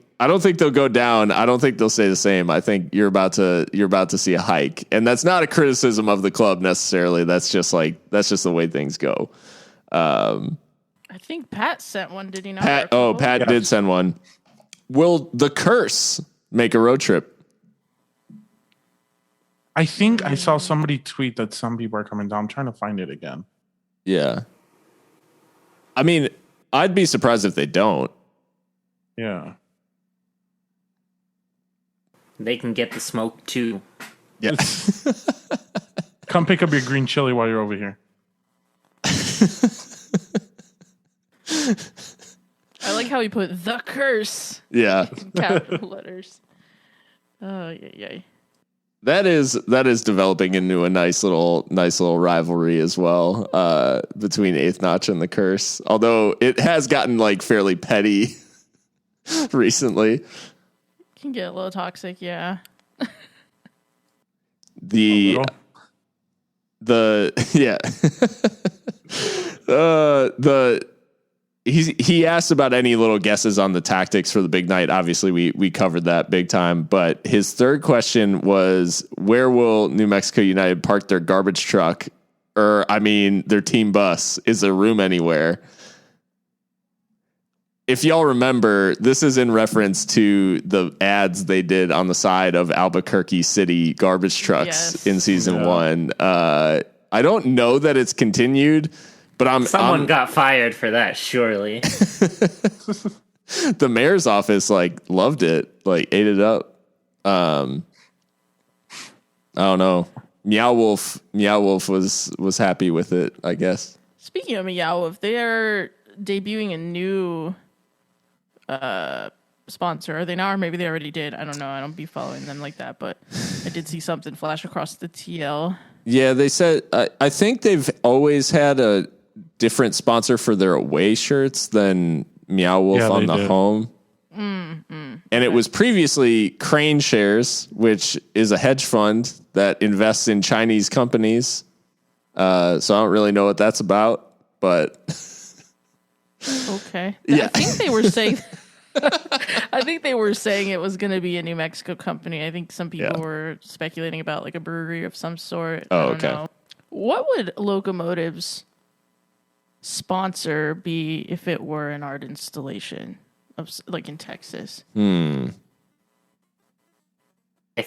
they'll go down. I don't think they'll stay the same. I think you're about to see a hike. And that's not a criticism of the club necessarily. That's just the way things go. I think Pat sent one, did he not? Pat did send one. Will the Curse make a road trip? I think I saw somebody tweet that some people are coming down. I'm trying to find it again. Yeah. I mean, I'd be surprised if they don't. Yeah. They can get the smoke too. Yeah. Come pick up your green chili while you're over here. I like how he put the curse Yeah. capital letters. Oh yeah. That is developing into a nice little rivalry as well between 8th Notch and the Curse. Although it has gotten like fairly petty recently. Can get a little toxic, yeah. He asked about any little guesses on the tactics for the big night. Obviously, we covered that big time. But his third question was, where will New Mexico United park their garbage truck? Or, I mean, their team bus? Is there room anywhere? If y'all remember, this is in reference to the ads they did on the side of Albuquerque City garbage trucks in season 1. I don't know that it's continued. But Someone got fired for that, surely. The mayor's office loved it, ate it up. I don't know. Meow Wolf was happy with it, I guess. Speaking of Meow Wolf, they are debuting a new sponsor. Are they now, or maybe they already did? I don't know. I don't be following them like that, but I did see something flash across the TL. Yeah, they said I think they've always had a different sponsor for their away shirts than Meow Wolf on the home. And it was previously Crane Shares, which is a hedge fund that invests in Chinese companies. So I don't really know what that's about, but Okay. Yeah. I think they were saying. I think they were saying it was going to be a New Mexico company. I think some people were speculating about like a brewery of some sort. I don't know. What would Locomotive's sponsor be if it were an art installation of like in Texas? If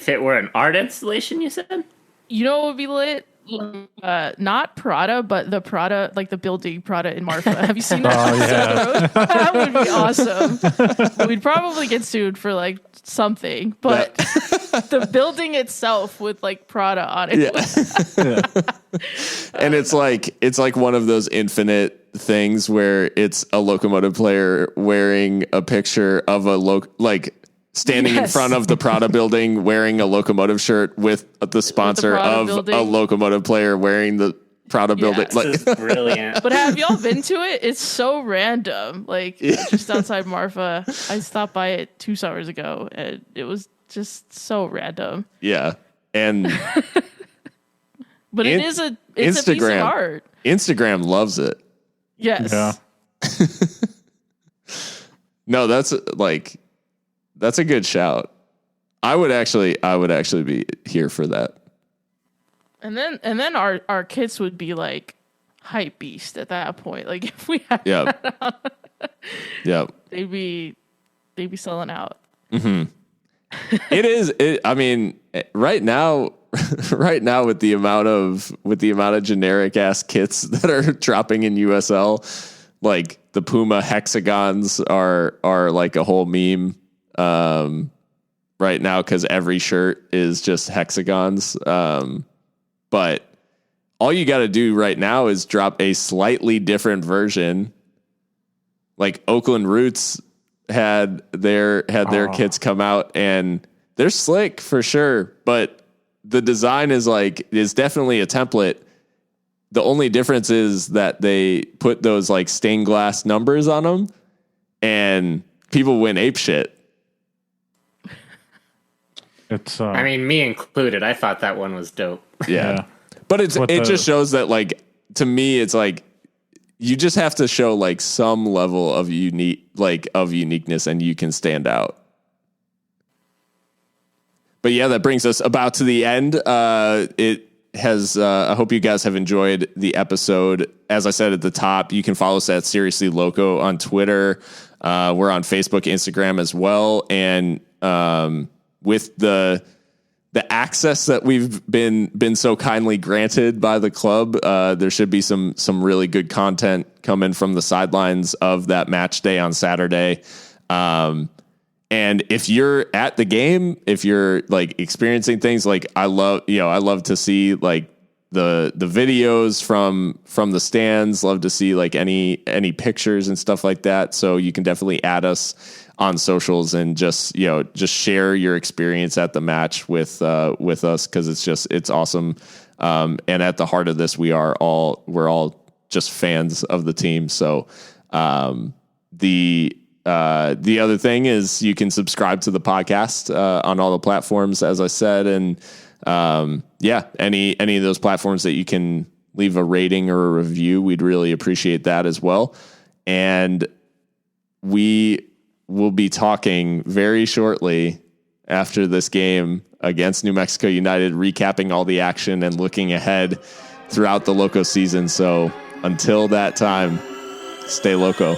it were an art installation, you said? You know what would be lit? Not Prada, but the Prada, like the building Prada in Marfa. Have you seen that? Oh, yeah. That would be awesome. We'd probably get sued for like something, but the building itself with like Prada on it. And it's like one of those infinite things where it's a Locomotive player wearing a picture of a standing in front of the Prada building wearing a Locomotive shirt with the sponsor of building. A Locomotive player wearing the Prada building. This is brilliant. But have y'all been to it? It's so random. Like just outside Marfa. I stopped by it 2 summers ago and it was just so random. Yeah. And but it's a piece of art. Instagram loves it. Yes. Yeah. No, that's a good shout. I would actually be here for that. And then our kits would be like hype beast at that point. Like if we had they'd be selling out. Mm-hmm. I mean, right now with the amount of generic ass kits that are dropping in USL, like the Puma hexagons are like a whole meme. Right now, because every shirt is just hexagons. But all you got to do right now is drop a slightly different version. Like Oakland Roots had their kits come out, and they're slick for sure. But the design is definitely a template. The only difference is that they put those like stained glass numbers on them, and people went ape shit. It's. I mean, me included. I thought that one was dope. Yeah. But it just shows that, like, to me, it's like you just have to show like some level of uniqueness, and you can stand out. But yeah, that brings us about to the end. It has. I hope you guys have enjoyed the episode. As I said at the top, you can follow us at Seriously Loco on Twitter. We're on Facebook, Instagram as well, and with the access that we've been so kindly granted by the club, there should be some really good content coming from the sidelines of that match day on Saturday. And if you're at the game, if you're like experiencing things, like I love to see like the videos from the stands, love to see like any pictures and stuff like that. So you can definitely add us on socials and just share your experience at the match with us, because it's awesome. And at the heart of this, we're all just fans of the team. So the other thing is you can subscribe to the podcast on all the platforms, as I said, and any of those platforms that you can leave a rating or a review, we'd really appreciate that as well. And we will be talking very shortly after this game against New Mexico United, recapping all the action and looking ahead throughout the Loco season. So until that time, stay loco.